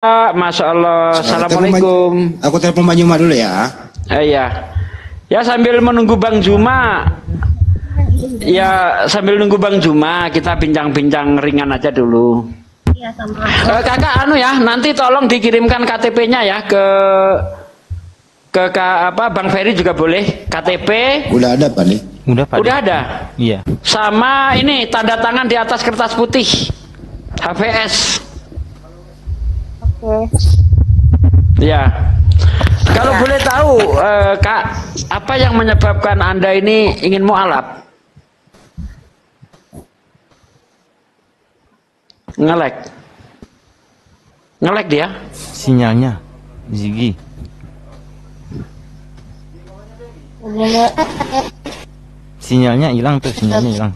Masya Allah. Assalamualaikum. Aku telepon Bang Juma dulu ya. Iya. Ya sambil menunggu Bang Juma. Ya sambil nunggu Bang Juma, kita bincang-bincang ringan aja dulu. Iya sama. Kakak ya, nanti tolong dikirimkan KTP-nya ya ke Bang Ferry juga boleh. KTP. Udah ada Pak nih. Udah ada. Iya. Sama ini tanda tangan di atas kertas putih. HVS. Oke. Ya. Kalau boleh tahu, Kak, apa yang menyebabkan Anda ini ingin mualaf? Ngelek dia? Sinyalnya, Ziggy. Sinyalnya hilang tuh, sinyalnya hilang.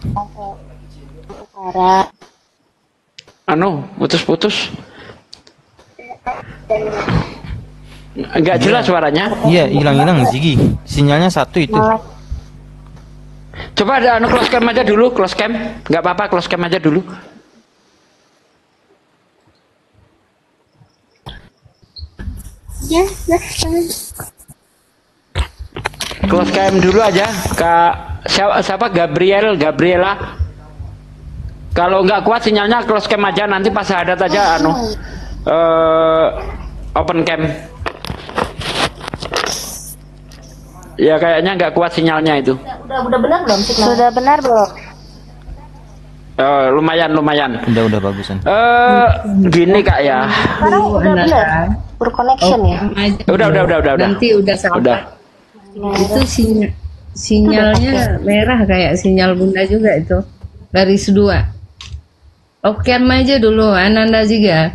Suara. Putus-putus. Enggak jelas suaranya. Iya, hilang-hilang Ziggy. Sinyalnya satu itu. Coba ada close cam aja dulu, close cam. Enggak apa-apa, close cam aja dulu. Ya, Close cam dulu aja, Kak. Siapa? Gabriela. Kalau nggak kuat sinyalnya close cam aja, nanti pas hadat aja open cam. Ya kayaknya nggak kuat sinyalnya itu. udah benar belum signal? Sudah benar belum? Lumayan. Udah bagusan. Gini Kak ya. Sekarang udah benar. Berconnection ya? Udah. Nanti udah sampai. Udah. Itu sinyalnya merah kayak sinyal bunda juga itu. Garis 2. Oke aja dulu, Ananda juga.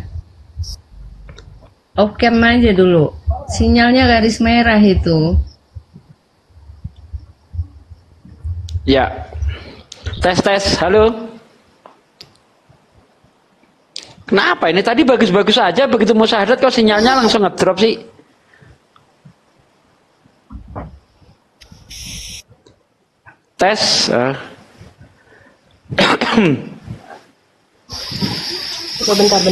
Oke aja dulu. Sinyalnya garis merah itu. Ya. Tes. Halo. Kenapa ini tadi bagus-bagus aja, begitu mau syahadat kok sinyalnya langsung ngedrop sih? Tes. Bentar.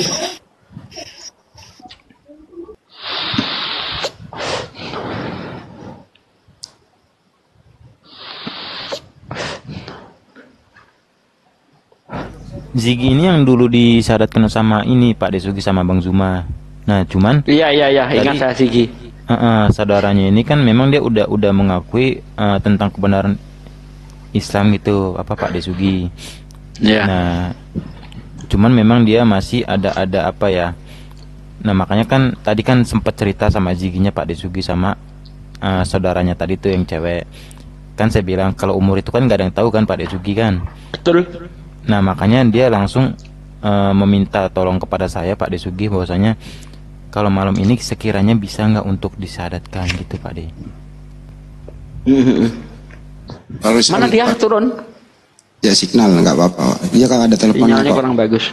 Ziggy ini yang dulu disyaratkan sama ini Pak Desugi sama Bang Zuma. Nah, cuman Iya, ingat saya Ziggy. saudaranya ini kan memang dia udah mengakui tentang kebenaran Islam itu Pak Desugi. Iya. Nah, cuman memang dia masih ada apa ya. Nah, makanya kan tadi kan sempat cerita sama Ziggy-nya Pak Desugi sama saudaranya tadi tuh yang cewek. Kan saya bilang kalau umur itu kan nggak ada yang tahu kan Pak Desugi kan. Betul. Nah, makanya dia langsung meminta tolong kepada saya Pak Desugi bahwasanya kalau malam ini sekiranya bisa nggak untuk disyadatkan gitu Pak De. Kalau Mana dia turun? Ya signal nggak apa-apa. Dia kan ada telepon. Sinyalnya kurang bagus.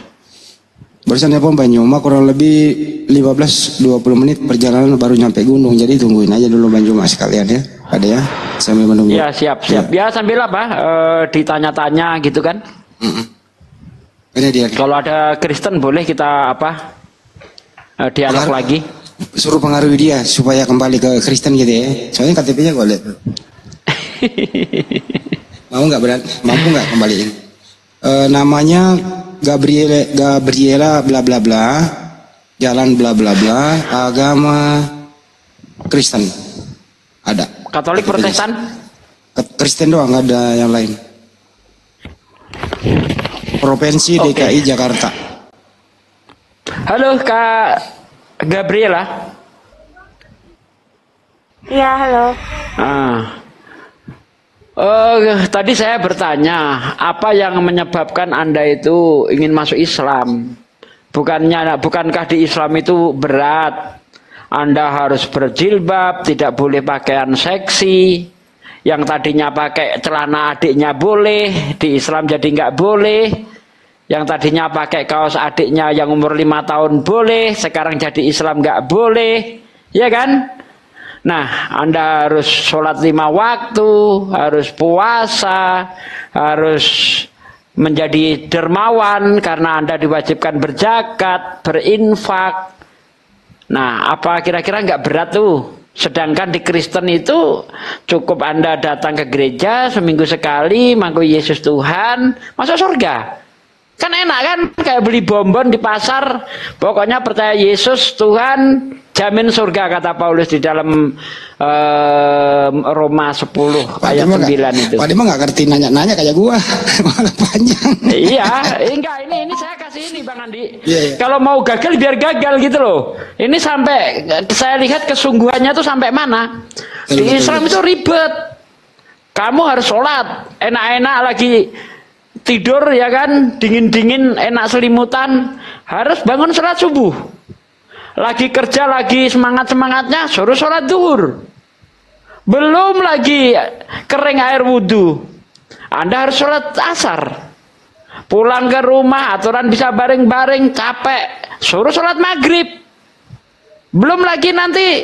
Barusan telepon Bang Juma kurang lebih 15-20 menit perjalanan baru nyampe gunung. Jadi tungguin aja dulu Bang Juma sekalian ya. Ada ya sambil menunggu. Ya siap. Ya sambil ditanya-tanya gitu kan. Ini dia. Kalau ada Kristen boleh kita dialog lagi. Suruh pengaruhi dia supaya kembali ke Kristen gitu ya. Soalnya KTP-nya gue lihat. Mampu nggak kembaliin? Namanya Gabriela bla bla bla, jalan bla bla bla, agama Kristen. Ada. Katolik Protestan? Kristen doang, nggak ada yang lain. Provinsi DKI Jakarta. Halo Kak Gabriela. Iya, halo. Tadi saya bertanya, apa yang menyebabkan Anda itu ingin masuk Islam? Bukankah di Islam itu berat? Anda harus berjilbab, tidak boleh pakaian seksi. Yang tadinya pakai celana adiknya boleh, di Islam jadi nggak boleh. Yang tadinya pakai kaos adiknya yang umur 5 tahun boleh, sekarang jadi Islam nggak boleh, ya kan? Nah, Anda harus sholat 5 waktu, harus puasa, harus menjadi dermawan karena Anda diwajibkan berzakat, berinfak, Nah, apa kira-kira nggak berat tuh? Sedangkan di Kristen itu cukup Anda datang ke gereja seminggu sekali, mengaku Yesus Tuhan, masuk surga. Kan enak kan, kayak beli bonbon di pasar, pokoknya percaya Yesus Tuhan, jamin surga, kata Paulus di dalam Roma 10 ayat 9 itu. Pak Dima nggak ngerti nanya-nanya kayak gua, malah panjang. Iya, enggak, ini saya kasih ini Bang Andi. Iya. Kalau mau gagal biar gagal gitu loh. Ini sampai saya lihat kesungguhannya tuh sampai mana. Di Islam itu ribet. Kamu harus sholat, enak-enak lagi tidur ya kan, dingin-dingin enak selimutan, harus bangun sholat subuh. Lagi kerja, lagi semangat-semangatnya, suruh sholat zuhur. Belum lagi kering air wudhu, Anda harus sholat asar. Pulang ke rumah, aturan bisa bareng-bareng, capek, suruh sholat maghrib. Belum lagi nanti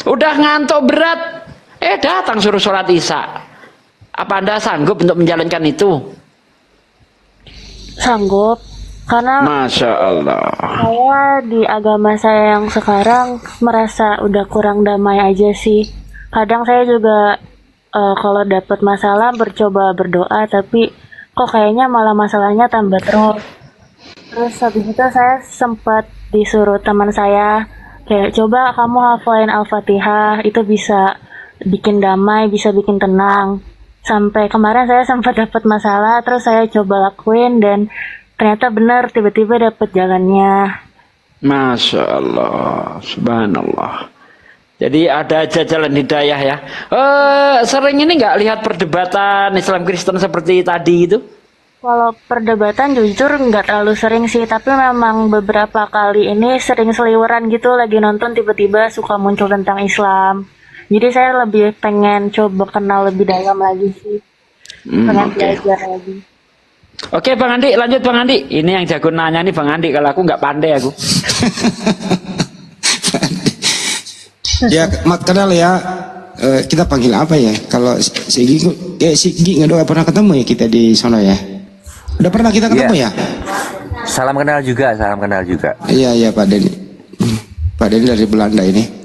udah ngantuk berat, datang suruh sholat isya. Apa Anda sanggup untuk menjalankan itu? Sanggup, karena Masya Allah. saya di agama saya yang sekarang merasa udah kurang damai aja sih. Kadang saya juga kalau dapat masalah bercoba berdoa, tapi kok kayaknya malah masalahnya tambah terus. Terus habis itu saya sempat disuruh teman saya, kayak coba kamu hafalin Al-Fatihah, itu bisa bikin damai, bisa bikin tenang. Sampai kemarin saya sempat dapat masalah, terus saya coba lakuin dan ternyata benar, tiba-tiba dapat jalannya. Masya Allah, subhanallah. Jadi ada aja jalan hidayah ya. Sering ini nggak lihat perdebatan Islam Kristen seperti tadi itu? Kalau perdebatan jujur nggak terlalu sering sih, tapi memang beberapa kali ini sering seliweran gitu, lagi nonton tiba-tiba suka muncul tentang Islam. Jadi saya lebih pengen coba kenal lebih dalam lagi sih, pengen belajar lagi. Oke Bang Andi, lanjut Bang Andi. Ini yang jago nanya nih Bang Andi, kalau aku nggak pandai aku. Ya, Mat kenal ya. Kita panggil apa ya? Kalau si Gi nggak pernah ketemu ya kita di sana ya. Udah pernah kita ketemu ya? Salam kenal juga, salam kenal juga. Iya Pak Denny. Pak Denny dari Belanda ini.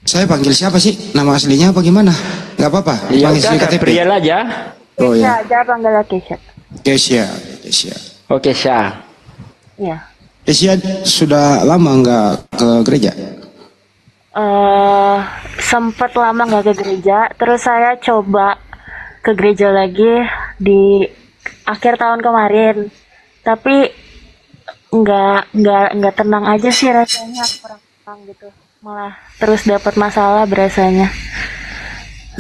Saya panggil siapa sih? Nama aslinya apa gimana? Nggak apa-apa. Ya Panggil udah, KTP. Gabriel aja. Oh ya. Aja panggil Keisha. Kesia. Oke Syah. Iya. Kesia sudah lama nggak ke gereja? Sempet lama nggak ke gereja, terus saya coba ke gereja lagi di akhir tahun kemarin, tapi nggak tenang aja sih rasanya, kurang tenang gitu, malah terus dapat masalah berasanya.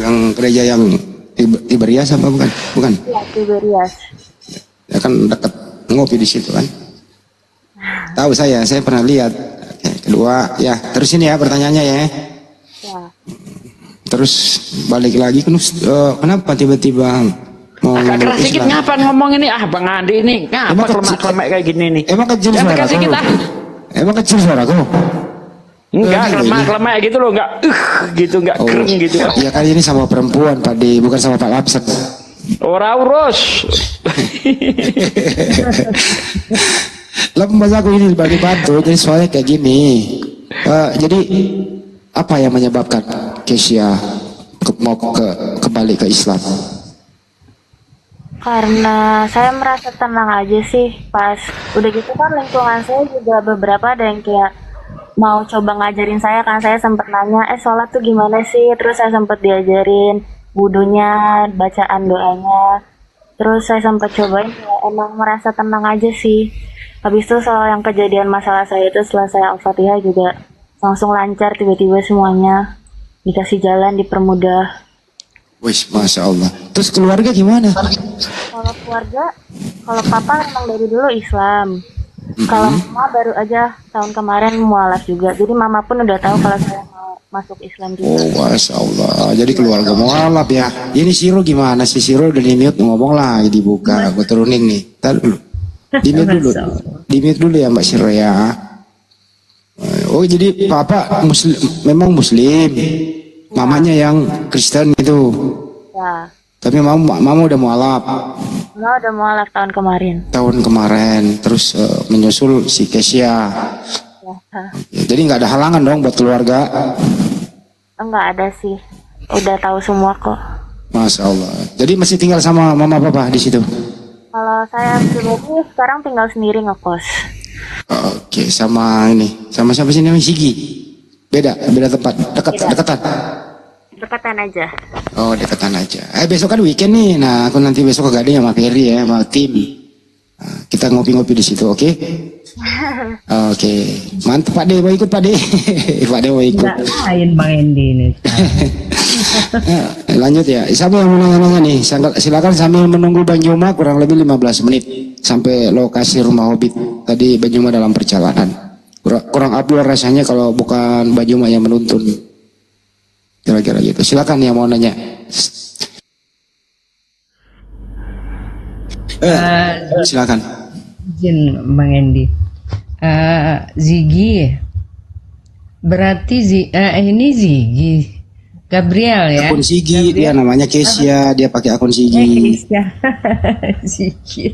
Yang gereja yang Tiberias apa bukan? Bukan. Iya, Tiberias. Ya kan dekat ngopi di situ kan. Tahu saya pernah lihat. Oke, kedua ya, terus ini ya pertanyaannya ya. Ya. Terus balik lagi kenapa tiba-tiba mau Agak keras ngomong sedikit Islam? ngapa ngomong ini? Bang Andi ini ngapa klemak-klemak kayak gini nih? Emang kecil Yang suaraku? tegas sedikit Emang kecil suaraku? Enggak, Ini loh klemak-klemak gitu loh, enggak gitu, enggak gereng gitu. Iya kan ini sama perempuan Pak Di, bukan sama Pak Lapset. Ora urus. Lemas aku ini dibagi batu, jadi soalnya kayak gini. Jadi apa yang menyebabkan Kesia mau kembali ke Islam? Karena saya merasa tenang aja sih, pas udah gitu kan lingkungan saya juga beberapa ada yang kayak mau coba ngajarin saya, kan saya sempat nanya, sholat tuh gimana sih? Terus saya sempat diajarin wudunya, bacaan doanya. Terus saya sempat cobain, kayak emang merasa tenang aja sih. Habis itu soal yang kejadian masalah saya itu setelah saya Al-Fatihah juga langsung lancar, tiba-tiba semuanya dikasih jalan, dipermudah. Wih, Masya Allah. Terus keluarga gimana? Kalau keluarga, kalau papa memang dari dulu Islam. Kalau mama baru aja tahun kemarin mualaf juga. Jadi mama pun udah tahu kalau saya mau masuk Islam juga. Oh, Masya Allah. Jadi keluarga mualaf ya. Ini Siro gimana sih? Siro udah di-mute, ngomong lagi dibuka. Aku turunin nih. Ntar dulu. Di-mute dulu. Di-mute dulu ya Mbak Siro ya. Oh, jadi papa memang muslim. Mamanya yang Kristen gitu. Ya, Tapi mama udah mualaf. mama udah mualaf tahun kemarin. Tahun kemarin. Terus menyusul si Kesia. Ya. Ya, jadi nggak ada halangan dong buat keluarga. Enggak ada sih. Udah tahu semua kok. Masya Allah. Jadi masih tinggal sama mama papa di situ. Kalau saya pribadi sekarang tinggal sendiri ngekos. Oke, sama ini, sama siapa sih namanya Sigi? Beda tempat, dekatan. Dekatan aja. Oh, dekatan aja. Besok kan weekend nih. Nah, aku nanti besok ke Gading sama Ferry ya, sama tim. Nah, kita ngopi-ngopi di situ, oke? Oke, mantap Pak De, mau ikut Pak De? Pak De mau ikut. Nggak lain Bang Endi ini. Lanjut ya, siapa yang mau nanya-nanya nih? Silakan sambil menunggu Bang Juma kurang lebih 15 menit sampai lokasi rumah Hobbit. Tadi Bang Juma dalam perjalanan. Kurang abdul rasanya kalau bukan Bang Juma yang menuntun. Kira-kira gitu. Silakan yang mau nanya. Silakan. Izin Bang Endi. Ziggy. Berarti ini Ziggy. Gabriel ya. Akun Sigi, dia namanya Kesia, dia pakai akun Sigi. Keisha. Ziggy.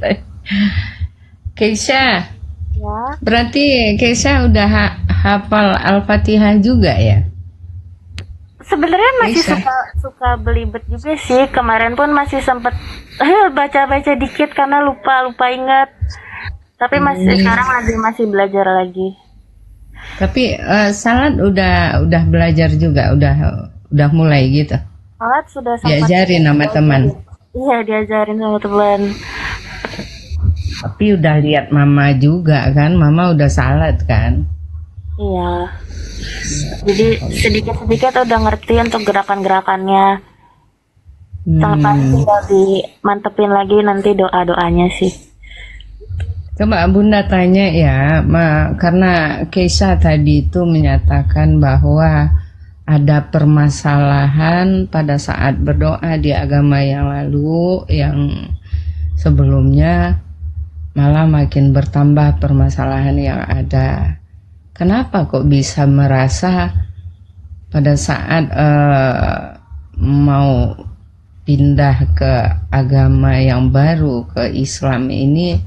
Keisha. Ya. Berarti Keisha udah hafal Al-Fatihah juga ya? Sebenarnya masih Bisa. suka belibet juga sih. Kemarin pun masih sempet baca-baca dikit karena lupa ingat. Tapi sekarang masih belajar lagi. Tapi salat udah belajar juga, udah mulai gitu. Salat sudah sempat Diajarin sama teman. Iya, diajarin sama teman. Tapi udah lihat mama juga kan, mama udah salat kan. Iya. Jadi sedikit-sedikit udah ngerti untuk gerakan-gerakannya. Sampai tinggal dimantepin lagi nanti doa-doanya sih. Coba Bunda tanya ya, karena Keisha tadi itu menyatakan bahwa ada permasalahan pada saat berdoa di agama yang lalu, yang sebelumnya malah makin bertambah permasalahan yang ada. Kenapa kok bisa merasa pada saat mau pindah ke agama yang baru, ke Islam ini,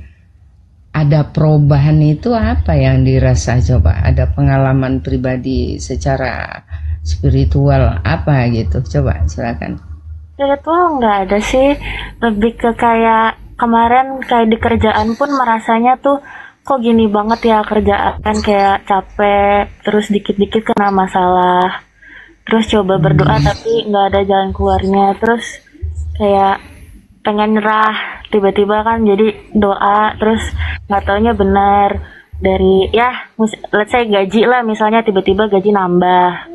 ada perubahan itu apa yang dirasa? Coba ada pengalaman pribadi secara spiritual apa gitu? Coba silakan. Spiritual nggak ada sih. Lebih ke kayak kemarin kayak di kerjaan pun merasanya tuh kok gini banget ya kerjaan, kayak capek, terus dikit-dikit kena masalah, terus coba berdoa tapi nggak ada jalan keluarnya, terus kayak pengen nyerah, tiba-tiba kan jadi doa, terus nggak taunya benar dari let's say gaji lah misalnya, tiba-tiba gaji nambah,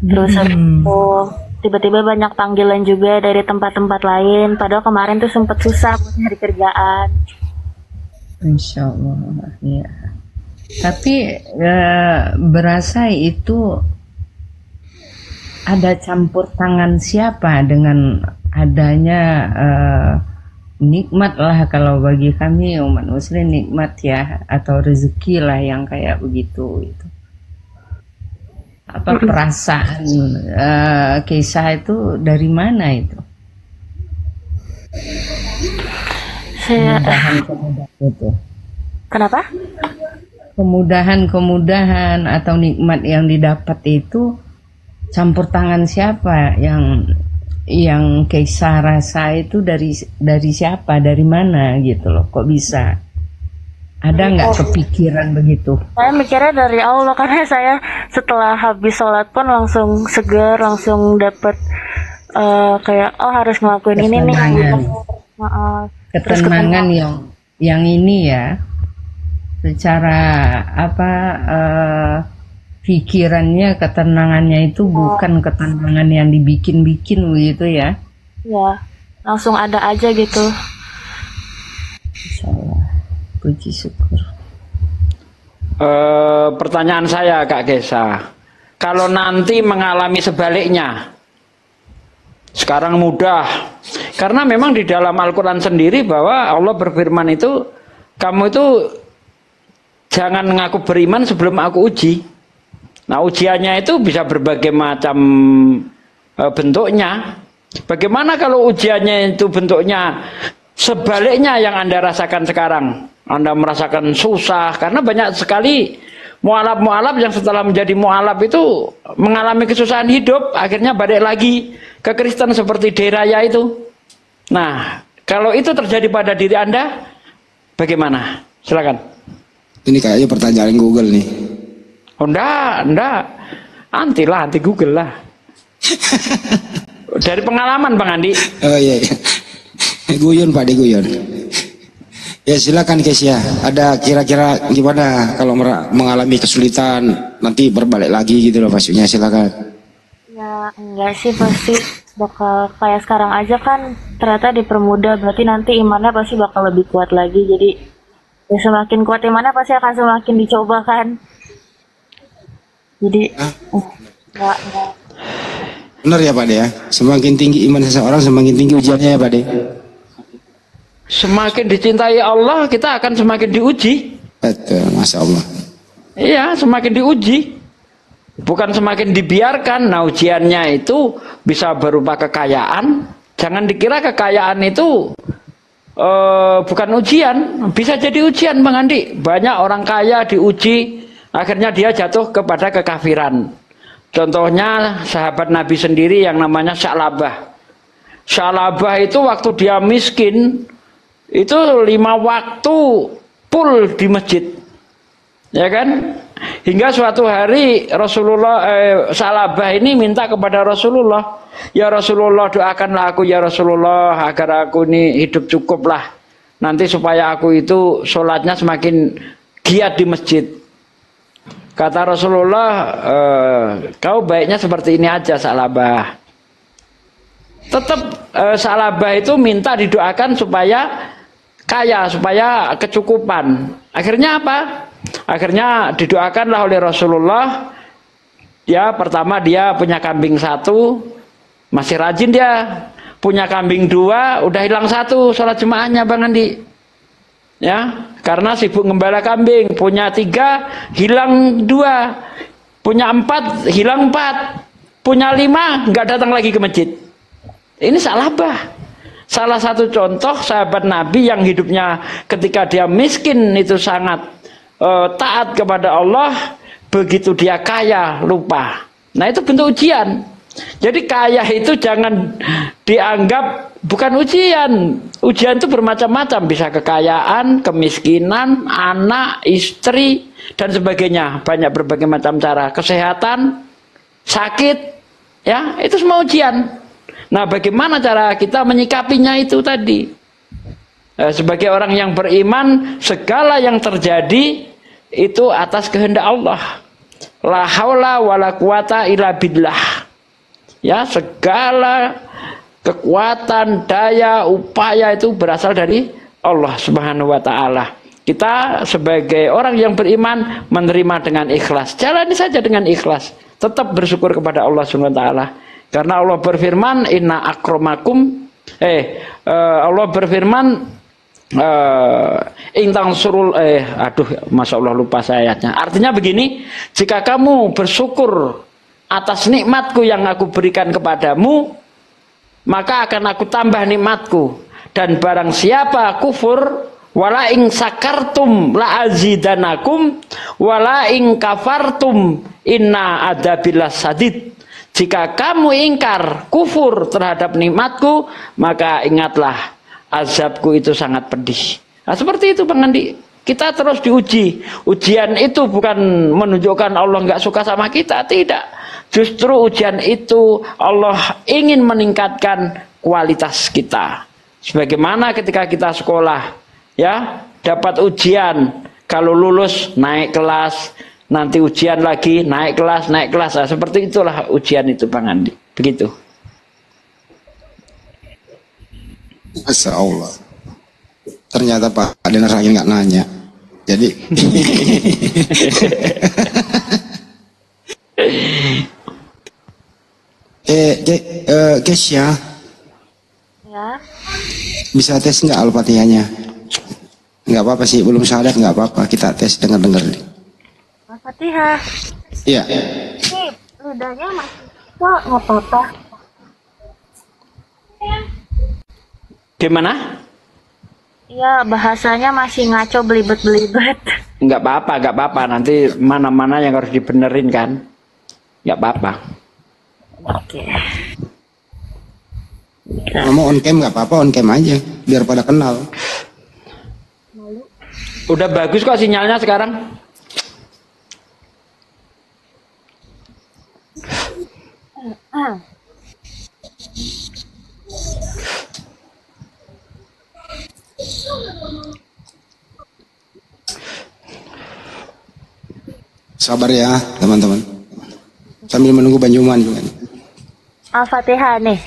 terus itu tiba-tiba banyak panggilan juga dari tempat-tempat lain, padahal kemarin tuh sempet susah buat nyari kerjaan. Insya Allah ya. Tapi berasa itu ada campur tangan siapa dengan adanya nikmat lah, kalau bagi kami umat muslim nikmat ya, atau rezeki lah yang kayak begitu itu. Apa perasaan Keisha itu dari mana itu? Kemudahan itu. Kenapa? Kemudahan atau nikmat yang didapat itu campur tangan siapa yang Keisha rasa itu dari siapa, dari mana gitu loh, kok bisa? Ada nggak kepikiran begitu? Saya mikirnya dari Allah, karena saya setelah habis sholat pun langsung segar, langsung dapet kayak harus ngelakuin ini nih. Ketenangan yang ini ya, secara pikirannya, ketenangannya itu bukan ketenangan yang dibikin-bikin begitu ya? Ya, langsung ada aja gitu. Insyaallah, puji syukur. Pertanyaan saya Kak Kesa, kalau nanti mengalami sebaliknya, sekarang mudah, karena memang di dalam Al-Quran sendiri bahwa Allah berfirman itu, kamu itu jangan mengaku beriman sebelum aku uji. Nah, ujiannya itu bisa berbagai macam bentuknya. Bagaimana kalau ujiannya itu bentuknya sebaliknya yang Anda rasakan sekarang? Anda merasakan susah, karena banyak sekali mualaf yang setelah menjadi mualaf itu mengalami kesusahan hidup, akhirnya balik lagi ke Kristen seperti Deraya itu. Nah, kalau itu terjadi pada diri Anda, bagaimana? Silakan. Ini kayaknya pertanyaan Google nih. Oh, enggak. Anti Google lah. Dari pengalaman Bang Andi. Oh iya. Guyon Pak, guyon. Ya silakan Kesia. Ada kira-kira gimana kalau mengalami kesulitan nanti berbalik lagi gitu loh maksudnya, silakan. Ya enggak sih, pasti bakal kayak sekarang aja kan ternyata dipermudah, berarti nanti imannya pasti bakal lebih kuat lagi. Jadi ya semakin kuat imannya pasti akan semakin dicoba kan. Jadi enggak. Benar ya Pak De ya? Semakin tinggi iman seseorang semakin tinggi ujiannya ya Pak De. Semakin dicintai Allah, kita akan semakin diuji. Betul, Masya Allah. Iya, semakin diuji. Bukan semakin dibiarkan. Nah, ujiannya itu bisa berupa kekayaan. Jangan dikira kekayaan itu bukan ujian. Bisa jadi ujian Bang Andi. Banyak orang kaya diuji, akhirnya dia jatuh kepada kekafiran. Contohnya sahabat Nabi sendiri yang namanya Sya'labah. Sya'labah itu waktu dia miskin, itu 5 waktu full di masjid. Ya kan? Hingga suatu hari Sya'labah ini minta kepada Rasulullah, ya Rasulullah, doakanlah aku ya Rasulullah agar aku ini hidup cukup lah. Nanti supaya aku itu sholatnya semakin giat di masjid. Kata Rasulullah, kau baiknya seperti ini aja Sya'labah. Tetap Sya'labah itu minta didoakan supaya kaya, supaya kecukupan. Akhirnya apa? Akhirnya didoakanlah oleh Rasulullah. Ya, pertama dia punya kambing 1, masih rajin dia. Punya kambing 2, udah hilang 1 sholat jemaahnya Bang Andi. Ya, karena sibuk ngembala kambing. Punya 3, hilang 2. Punya 4, hilang 4. Punya 5, nggak datang lagi ke masjid. Ini Sya'labah. Salah satu contoh sahabat Nabi yang hidupnya ketika dia miskin itu sangat taat kepada Allah, begitu dia kaya lupa. Nah, itu bentuk ujian. Jadi kaya itu jangan dianggap bukan ujian. Ujian itu bermacam-macam, bisa kekayaan, kemiskinan, anak, istri dan sebagainya. Banyak berbagai macam cara. Kesehatan, sakit, ya, itu semua ujian. Nah, bagaimana cara kita menyikapinya itu tadi? Sebagai orang yang beriman, segala yang terjadi itu atas kehendak Allah. La haula wala quwata illa billah. Ya, segala kekuatan, daya, upaya itu berasal dari Allah Subhanahu wa taala. Kita sebagai orang yang beriman menerima dengan ikhlas. Jalani saja dengan ikhlas. Tetap bersyukur kepada Allah Subhanahu wa taala. Karena Allah berfirman, inna akramakum Allah berfirman intang surul masya Allah lupa saya ayatnya. Artinya begini, jika kamu bersyukur atas nikmatku yang aku berikan kepadamu, maka akan aku tambah nikmatku. Dan barang siapa kufur, wala ing sakartum la azidanakum wala ing kafartum inna adabillah sadid. Jika kamu ingkar, kufur terhadap nikmatku, maka ingatlah azabku itu sangat pedih. Nah, seperti itu Bang Andi. Kita terus diuji. Ujian itu bukan menunjukkan Allah nggak suka sama kita, tidak. Justru ujian itu Allah ingin meningkatkan kualitas kita. Sebagaimana ketika kita sekolah, ya, dapat ujian, kalau lulus naik kelas, nanti ujian lagi, naik kelas. Nah, seperti itulah ujian itu Bang Andi. Begitu. Masya Allah. Ternyata Pak Adenar lagi nggak nanya. Jadi Kesya, Ya. bisa tes nggak Al-Fatihahnya? Nggak apa-apa sih, belum syahadat nggak apa-apa, kita tes dengar-dengar. Al-Fatihah. Iya. Ini lidahnya masih kok nggak apa-apa. Gimana? Iya, bahasanya masih ngaco belibet-belibet. nggak apa-apa. Nanti mana-mana yang harus dibenerin kan, nggak apa-apa. Oke. Mau on cam nggak apa-apa, on cam aja, biar pada kenal. Udah bagus kok sinyalnya sekarang. Sabar ya teman-teman, sambil menunggu Banjuman juga. Al-Fatihah nih.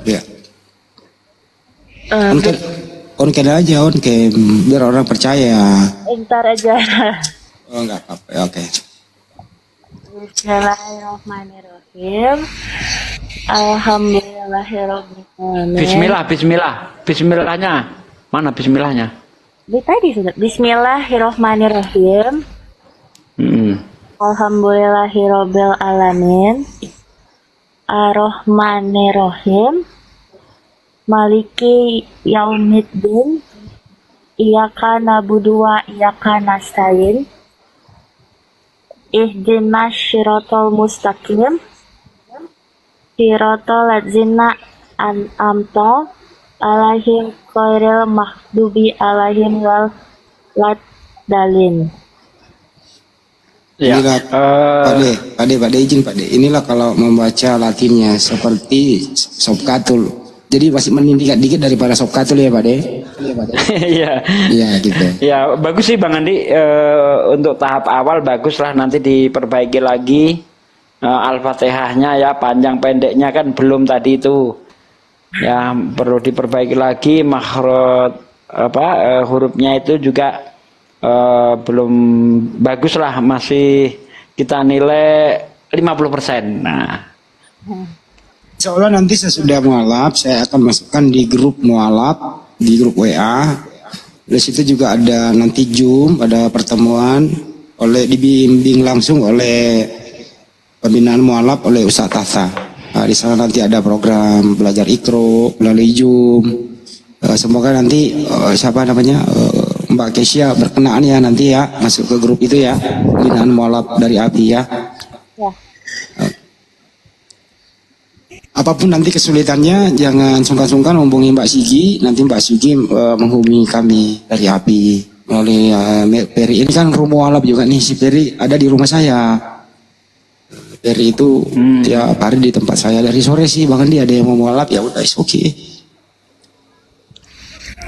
Ya. Eh, On cam aja, on cam, biar orang percaya. Bentar aja. Oh nggak apa-apa, ya, oke. Bismillahirrahmanirrahim. Alhamdulillahirobbilalamin. Bismillahnya. Mana bismillahnya? Tadi sudah. Bismillahirrahmanirrahim. Alhamdulillahirobbilalamin. Ar-Rahmanirrahim. Maliki yaumiddin. Iyyaka na'budu wa iyyaka nasta'in. Ihdinas syiratal mustaqim. Syiratal ladzina an'amta alaihim ghairil maghdubi alaihim waladdallin. Ya. Inilah, Pak De, izin Pak De. Inilah kalau membaca Latinnya seperti Sopkatul. Jadi masih mending dikit daripada Sopkatul ya Pak De. Iya. Iya gitu. Ya bagus sih Bang Andi. Untuk tahap awal bagus lah, nanti diperbaiki lagi Al-Fatihahnya ya, panjang pendeknya kan belum tadi itu. Ya perlu diperbaiki lagi, makhraj hurufnya itu juga belum bagus lah, masih kita nilai 50%. Nah, Insya Allah nanti sesudah mualaf saya akan masukkan di grup mualaf, di grup WA. Di situ juga ada nanti Zoom, ada pertemuan dibimbing langsung oleh pembinaan mualaf oleh Ustaz Tasa. Nah, di sana nanti ada program belajar Iqro melalui Zoom. Semoga nanti Mbak Kesia berkenaan ya nanti ya masuk ke grup itu ya, pembinaan mualaf dari API ya. Ya. Apapun nanti kesulitannya jangan sungkan-sungkan hubungi Mbak Sigi. Nanti Mbak Sigi menghubungi kami dari API melalui Peri. Ini kan rumah mualaf juga nih, si Peri ada di rumah saya. Peri itu tiap hari di tempat saya dari sore sih, bahkan dia ada yang mau mualaf ya udah oke.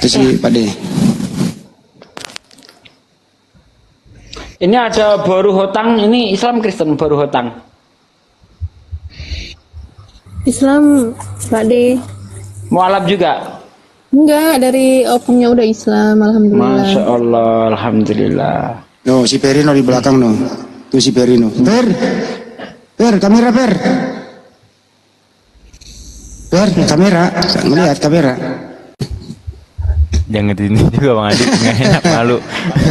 Itu sih Pak De. ini ada baru hutang, ini Islam Kristen baru hutang. Islam, Pak De. Mualaf juga. Enggak, dari opungnya udah Islam, alhamdulillah. Masya Allah, alhamdulillah. No, si Peri no di belakang no. Tuh si Peri no. Per, kamera Per. Per, kamera. Melihat kamera. Jangan di sini juga Bang Adi, nggak enak, malu.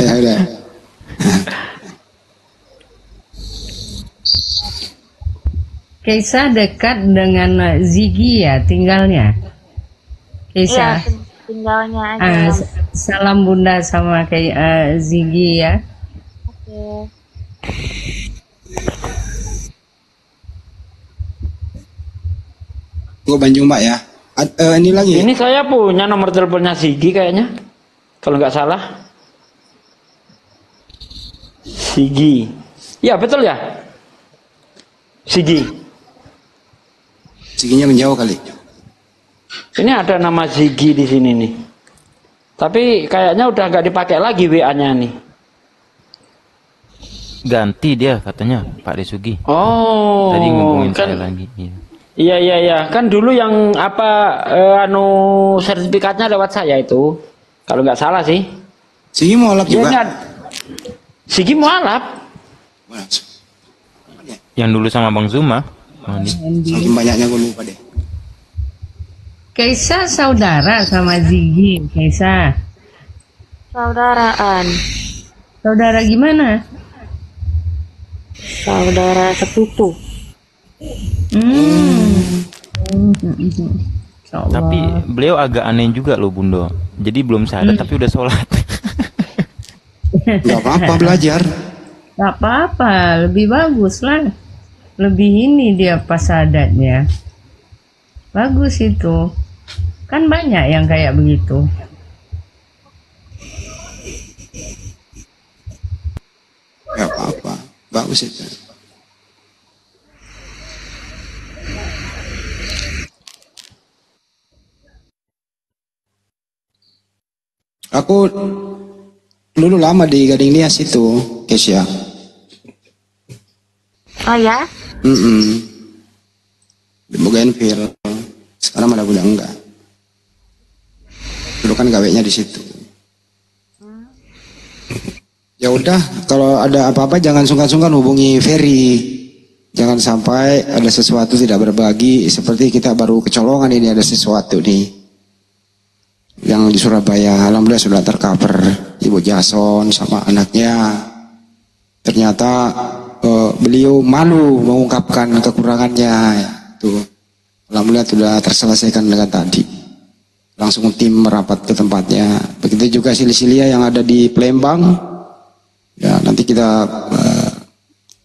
Ya udah. Keisa dekat dengan Ziggy ya tinggalnya. Keisa. Iya, tinggalnya aja. Salam Bunda sama kayak Ziggy ya. Oke. Gue Banjung Mbak ya. Ini lagi. Ini saya punya nomor teleponnya Sigi kayaknya, kalau nggak salah. Sigi. Ya betul ya. Sigi. Siginya menjauh kali. Ini ada nama Zigi di sini nih. Tapi kayaknya udah nggak dipakai lagi WA-nya nih. Ganti dia katanya Pak Desugi. Oh. Tadi ngomongin kan, saya lagi. Iya. Iya. Kan dulu yang sertifikatnya lewat saya itu. Kalau nggak salah sih. Sigi mualaf Ya, juga. Sigi mualaf. Yang dulu sama Bang Zuma. Saking banyaknya gue lupa deh. Keisa saudara sama Ziggy. Keisa. Saudaraan. Saudara gimana? Saudara sepupu. Tapi beliau agak aneh juga loh Bundo. Jadi belum sadar tapi udah sholat. Nggak apa-apa belajar. Gak apa-apa, lebih bagus lah. Lebih ini dia pas adatnya. Bagus itu. Kan banyak yang kayak begitu. Nggak apa-apa, bagus itu. Aku dulu lama di Gading Nias itu, Kesia. Oh ya? Di Bougainville. Sekarang malah udah enggak. Dulu kan gawenya di situ. Ya udah, kalau ada apa-apa jangan sungkan-sungkan hubungi Ferry. Jangan sampai ada sesuatu tidak berbagi. Seperti kita baru kecolongan ini ada sesuatu nih. Yang di Surabaya, alhamdulillah sudah tercover. Ibu Jason sama anaknya. Ternyata beliau malu mengungkapkan kekurangannya. Tuh, alhamdulillah sudah terselesaikan dengan tadi. Langsung tim merapat ke tempatnya. Begitu juga Silisilia yang ada di Palembang. Ya, nanti kita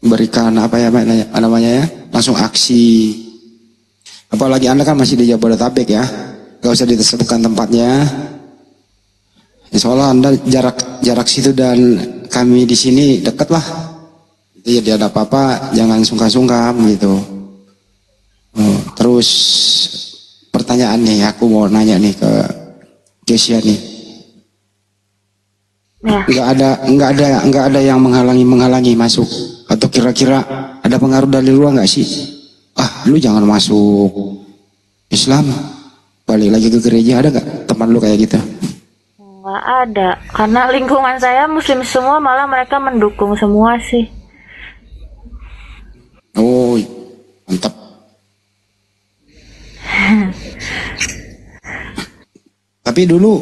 berikan apa ya namanya ya, langsung aksi. Apalagi Anda kan masih di Jabodetabek ya, gak usah disebutkan tempatnya. Insya Allah Anda jarak situ dan kami di sini dekat lah. Jadi ada apa-apa jangan sungkan-sungkan gitu. Terus pertanyaan nih, aku mau nanya nih ke Kesia nih. Ya. Nggak ada yang menghalangi masuk, atau kira-kira ada pengaruh dari luar nggak sih? Lu jangan masuk Islam, balik lagi ke gereja. Ada nggak teman lu kayak gitu? Nggak ada, karena lingkungan saya Muslim semua, malah mereka mendukung semua sih. Oh, mantap. Tapi dulu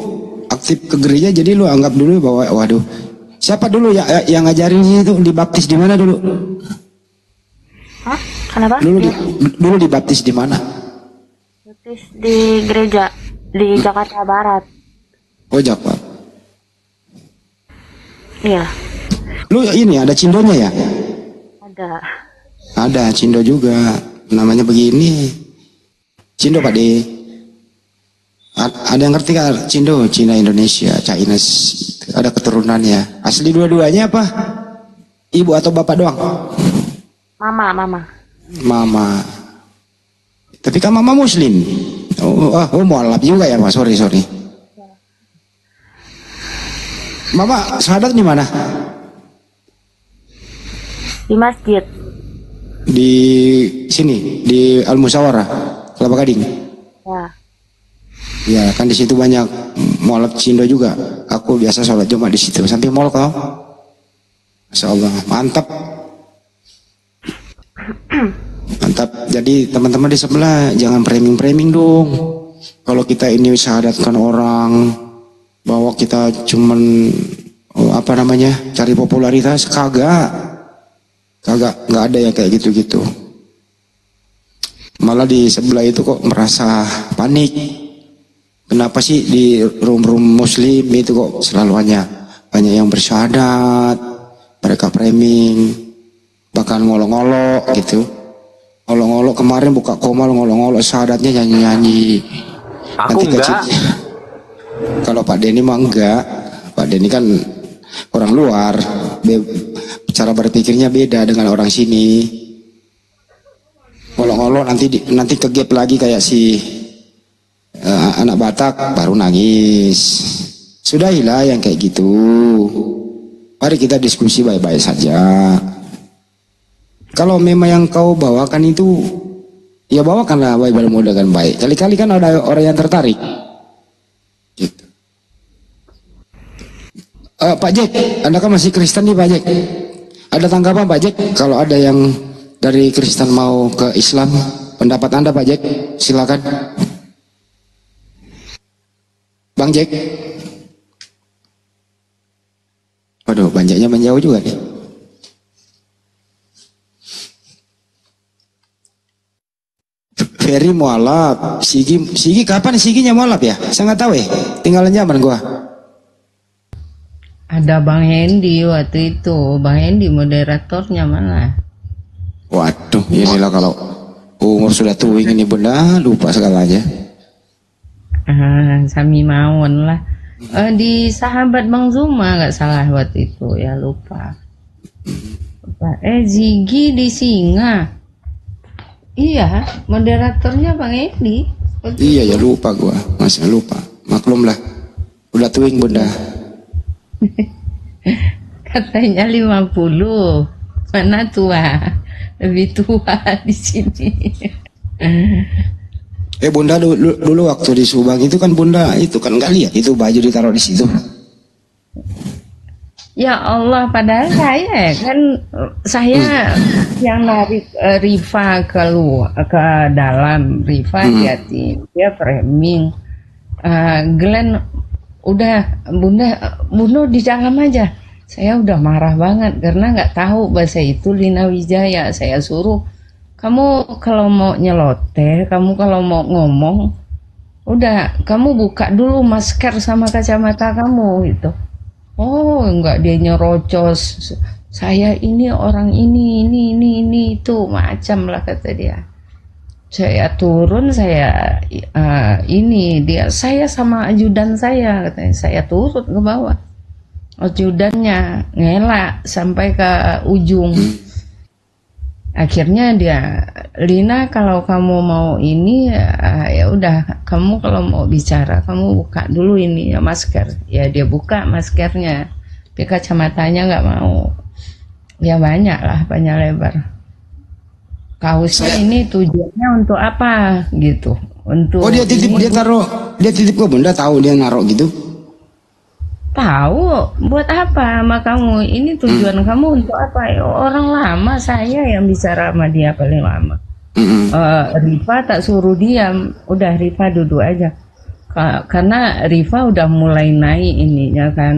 aktif ke gereja, jadi lu anggap dulu bahwa waduh, siapa dulu ya yang ngajarin itu dibaptis di mana dulu? Hah? Kenapa? Dulu dibaptis di mana? Baptis di gereja di Jakarta Barat. Oh, Jakarta. Iya. Lu ini ada cindonya ya? Ada. Ada cindo juga, namanya begini. Cindo Pak De. Ada yang ngerti kan cindo? Cina Indonesia, Chinese. Ada keturunannya. Asli dua-duanya apa? Ibu atau bapak doang? Mama. Mama. Tapi kan mama Muslim. Oh mualaf juga ya Pak. Sorry. Mama syahadat di mana? Di masjid. Di sini, di Al Musawarah, Kelapa Gading. Ya. Ya kan di situ banyak mualaf Cindo juga. Aku biasa sholat Jumat di situ. Sampai mall kau. Masya Allah, mantap. Mantap. Jadi teman-teman di sebelah jangan framing dong. Kalau kita ini syahadatkan orang bahwa kita cuman cari popularitas, kagak nggak ada yang kayak gitu. Malah di sebelah itu kok merasa panik. Kenapa sih di room Muslim itu kok selalu banyak yang bersyahadat, mereka framing, bahkan ngolok-ngolok gitu. Ngolok-ngolok kemarin buka komal ngolok-ngolok syahadatnya nyanyi-nyanyi. Aku enggak. Kalau Pak Denny mah enggak. Pak Denny kan orang luar, cara berpikirnya beda dengan orang sini. Ngolok-ngolok nanti kegep lagi kayak si anak Batak baru nangis. Sudahilah yang kayak gitu. Mari kita diskusi baik-baik saja. Kalau memang yang kau bawakan itu, ya bawakanlah Bible Muda dengan baik. Kali-kali kan ada orang yang tertarik. Gitu. Pak Jack, Anda kan masih Kristen nih Pak Jack. Ada tanggapan Pak Jack kalau ada yang dari Kristen mau ke Islam? Pendapat Anda Pak Jack, silakan. Bang Jack. Waduh, banjaknya menjauh juga nih. Ferry mualaf, Sigi kapan Siginya mualaf ya? Saya nggak tahu ya. Tinggalan zaman gua. ada Bang Hendy waktu itu. Bang Hendy moderatornya mana? Waduh, inilah kalau umur sudah tuing ini bunda lupa segalanya. Sami Mawon lah. Di sahabat Bang Zuma nggak salah waktu itu ya, lupa. Ziggy di Singa. Iya, moderatornya Bang Edi. Iya ya, lupa gua, masih lupa. Maklum lah, udah tuing bunda. Katanya 50. Mana tua? Lebih tua di sini. Bunda dulu waktu di Subang itu kan bunda itu kan nggak lihat itu baju ditaruh di situ. Ya Allah, padahal saya yang narik Rifa ke dalam. Rifa dia framing. Glenn udah Bunda di dalam aja. Saya udah marah banget karena nggak tahu bahasa itu Lina Wijaya. Saya suruh, kamu kalau mau nyeloteh, kamu kalau mau ngomong, udah kamu buka dulu masker sama kacamata kamu gitu. Oh enggak, dia nyerocos, saya ini orang ini itu macam lah kata dia. Saya turun, saya saya sama ajudan saya katanya, saya turun ke bawah. Ajudannya ngelak sampai ke ujung. Akhirnya dia, Lina kalau kamu mau ini ya udah, kamu kalau mau bicara kamu buka dulu ini ya masker. Ya dia buka maskernya, tapi kacamatanya nggak mau. Ya banyak lebar. Kaosnya ini tujuannya untuk apa gitu? Untuk dia titip ke bunda, tahu dia naruh gitu? Tahu, buat apa sama kamu? Ini tujuan kamu untuk apa? Ya, orang lama, saya yang bicara sama dia paling lama. Rifa tak suruh diam, udah Rifa duduk aja. Karena Rifa udah mulai naik ininya kan.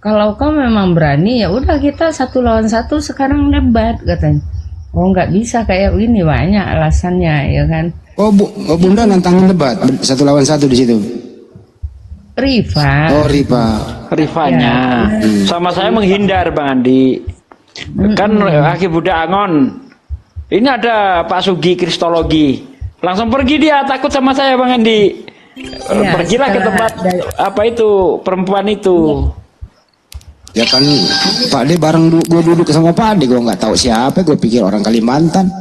Kalau kau memang berani ya udah kita 1 lawan 1 sekarang debat katanya. Oh nggak bisa kayak ini, banyak alasannya ya kan. Bunda nantangin debat 1 lawan 1 di situ. Rifa. Rifanya. Ya. Sama saya menghindar Bang Andi. Kan Aki Budak Angon. Ini ada Pak Sugi Kristologi. Langsung pergi dia, takut sama saya Bang Andi. Ya, pergilah ke tempat apa itu perempuan itu. Ya kan Pak De bareng gue duduk sama Pak De, gue nggak tahu siapa, gue pikir orang Kalimantan.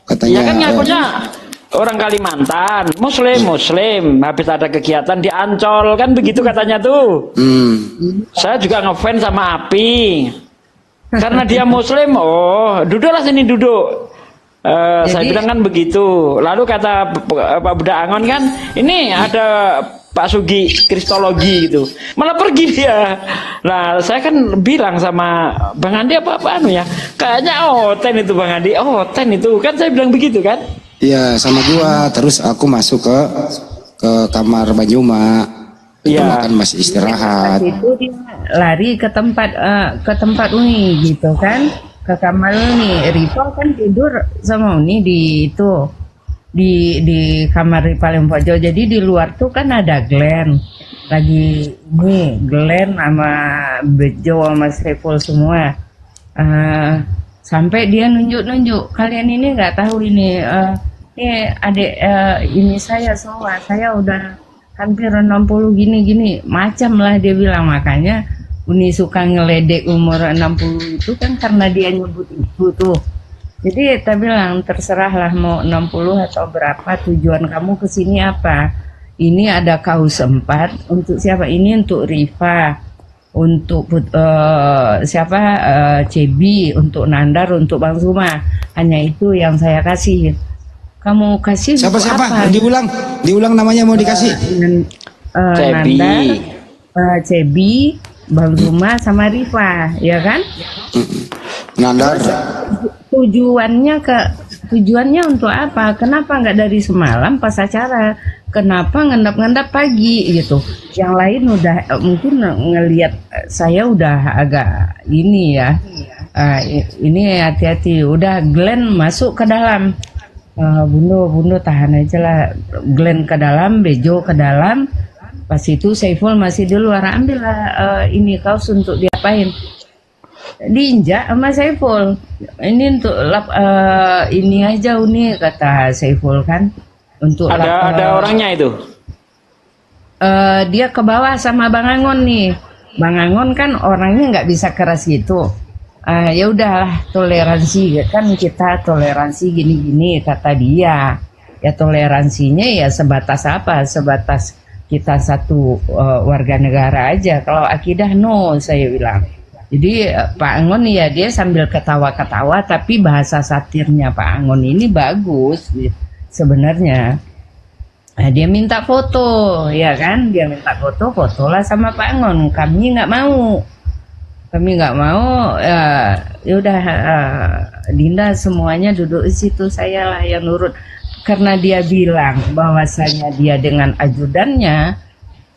Katanya. Ya kan ngakunya orang Kalimantan, Muslim, habis ada kegiatan di Ancol kan begitu katanya tuh. Saya juga ngefans sama Api, karena dia Muslim. Oh, duduklah sini duduk. Saya bilang kan begitu. Lalu kata Pak Budak Angon kan, ini ada Pak Sugi Kristologi gitu, malah pergi dia. Nah saya kan bilang sama Bang Andi apa-apaan ya, kayaknya Oten itu Bang Andi, Oten itu kan saya bilang begitu kan. Iya sama gua, terus aku masuk ke kamar Banyuma. Itu makan masih istirahat. Itu dia lari ke tempat Uni gitu kan, ke kamar Uni. Rifa kan tidur sama Uni di kamar paling pojok. Jadi di luar tuh kan ada Glenn. Lagi Glenn sama Bejo sama Srepol semua. Sampai dia nunjuk, kalian ini nggak tahu ini adik ini saya semua, saya udah hampir 60 gini macam lah dia bilang. Makanya Uni suka ngeledek umur 60 itu kan karena dia nyebut itu tuh. Jadi kita bilang terserahlah mau 60 atau berapa, tujuan kamu kesini apa. Ini ada kaos 4 untuk siapa? Ini untuk Rifa, untuk Cebi, untuk Nandar, untuk Bang Zuma. Hanya itu yang saya kasih. Kamu kasih siapa? Apa? Diulang namanya mau dikasih. Nandar, Cebi, Bang Zuma sama Rifa, ya kan? Nandar. Tujuannya untuk apa? Kenapa nggak dari semalam pas acara? Kenapa ngendap-ngendap pagi gitu? Yang lain udah mungkin ngelihat saya udah agak ini ya. Ini hati-hati. Udah Glenn masuk ke dalam. Bundo tahan aja lah. Glenn ke dalam, Bejo ke dalam. Pas itu Saiful masih di luar, ambillah ini kaos untuk diapain? Diinjak sama Saiful. Ini untuk ini aja Uni, kata Saiful kan. Untuk Ada orangnya itu. Dia ke bawah sama Bang Angon nih. Bang Angon kan orangnya nggak bisa keras gitu. Ya udahlah, toleransi kan, kita toleransi gini-gini kata dia. Ya toleransinya ya sebatas apa? Sebatas kita satu warga negara aja. Kalau akidah no, saya bilang. Jadi Pak Angon ya dia sambil ketawa-ketawa, tapi bahasa satirnya Pak Angon ini bagus sebenarnya. Nah, dia minta foto, ya kan? Dia minta fotolah sama Pak Angon. Kami nggak mau. Ya udah, Dinda semuanya duduk di situ, saya lah yang nurut. Karena dia bilang bahwasanya dia dengan ajudannya,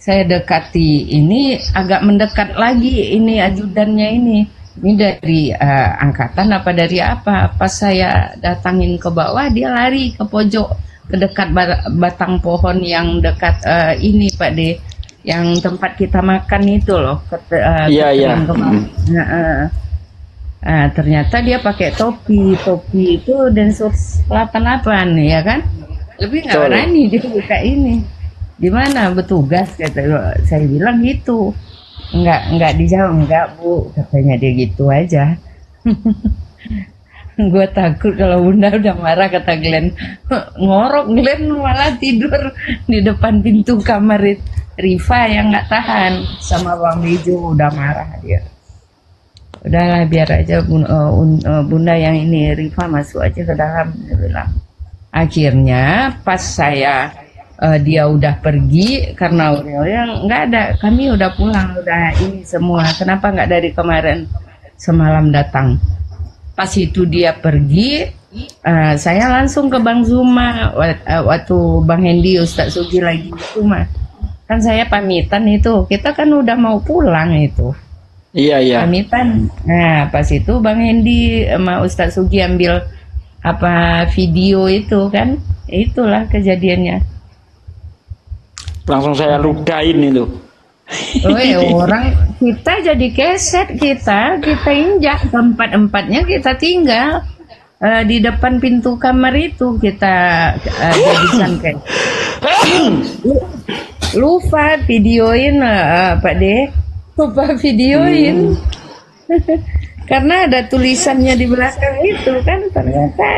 saya dekati ini agak mendekat lagi, ini ajudannya ini dari angkatan apa dari apa. Pas saya datangin ke bawah, dia lari ke pojok, ke dekat batang pohon yang dekat ini Pak De, yang tempat kita makan itu loh. Iya. Nah, ternyata dia pakai topi itu Densus 88 ya kan, lebih nggak berani dia buka ini. Di mana bertugas, kata saya bilang gitu. Nggak dijawab, enggak Bu, katanya dia gitu aja. Gue takut kalau Bunda udah marah, kata Glenn. Ngorok Glenn malah tidur di depan pintu kamar Rifa yang nggak tahan, sama Bang Bejo udah marah dia. Udahlah biar aja Bunda yang ini, Rifa masuk aja ke dalam, dia bilang. Akhirnya pas saya dia udah pergi, karena Aurel nggak ada, kami udah pulang, udah ini semua. Kenapa nggak dari kemarin semalam datang? Pas itu dia pergi, saya langsung ke Bang Zuma. Waktu Bang Hendi, Ustadz Sugi lagi itu mah, kan saya pamitan itu, kita kan udah mau pulang itu. Iya. Pamitan. Nah pas itu Bang Hendi sama Ustadz Sugi ambil video itu kan, itulah kejadiannya. Langsung saya ludahin itu. Orang kita jadi keset, kita injak, keempat-empatnya kita tinggal di depan pintu kamar itu, kita jadikan kayak lupa videoin Pak De, lupa videoin. Karena ada tulisannya di belakang itu kan, ternyata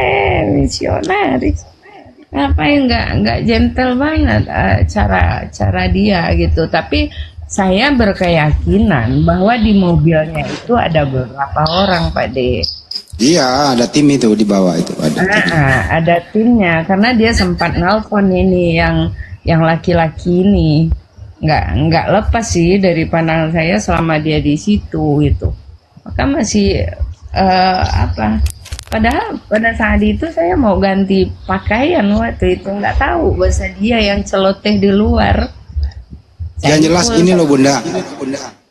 misionaris. Ngapain nggak gentle banget cara dia gitu. Tapi saya berkeyakinan bahwa di mobilnya itu ada beberapa orang Pak De. Iya, ada tim itu di bawah itu ada. Ada timnya, karena dia sempat nelpon ini yang laki-laki ini. Nggak lepas sih dari pandangan saya selama dia di situ itu. Maka masih Padahal pada saat itu saya mau ganti pakaian waktu itu, nggak tahu bahasa dia yang celoteh di luar. Yang jelas ini loh Bunda,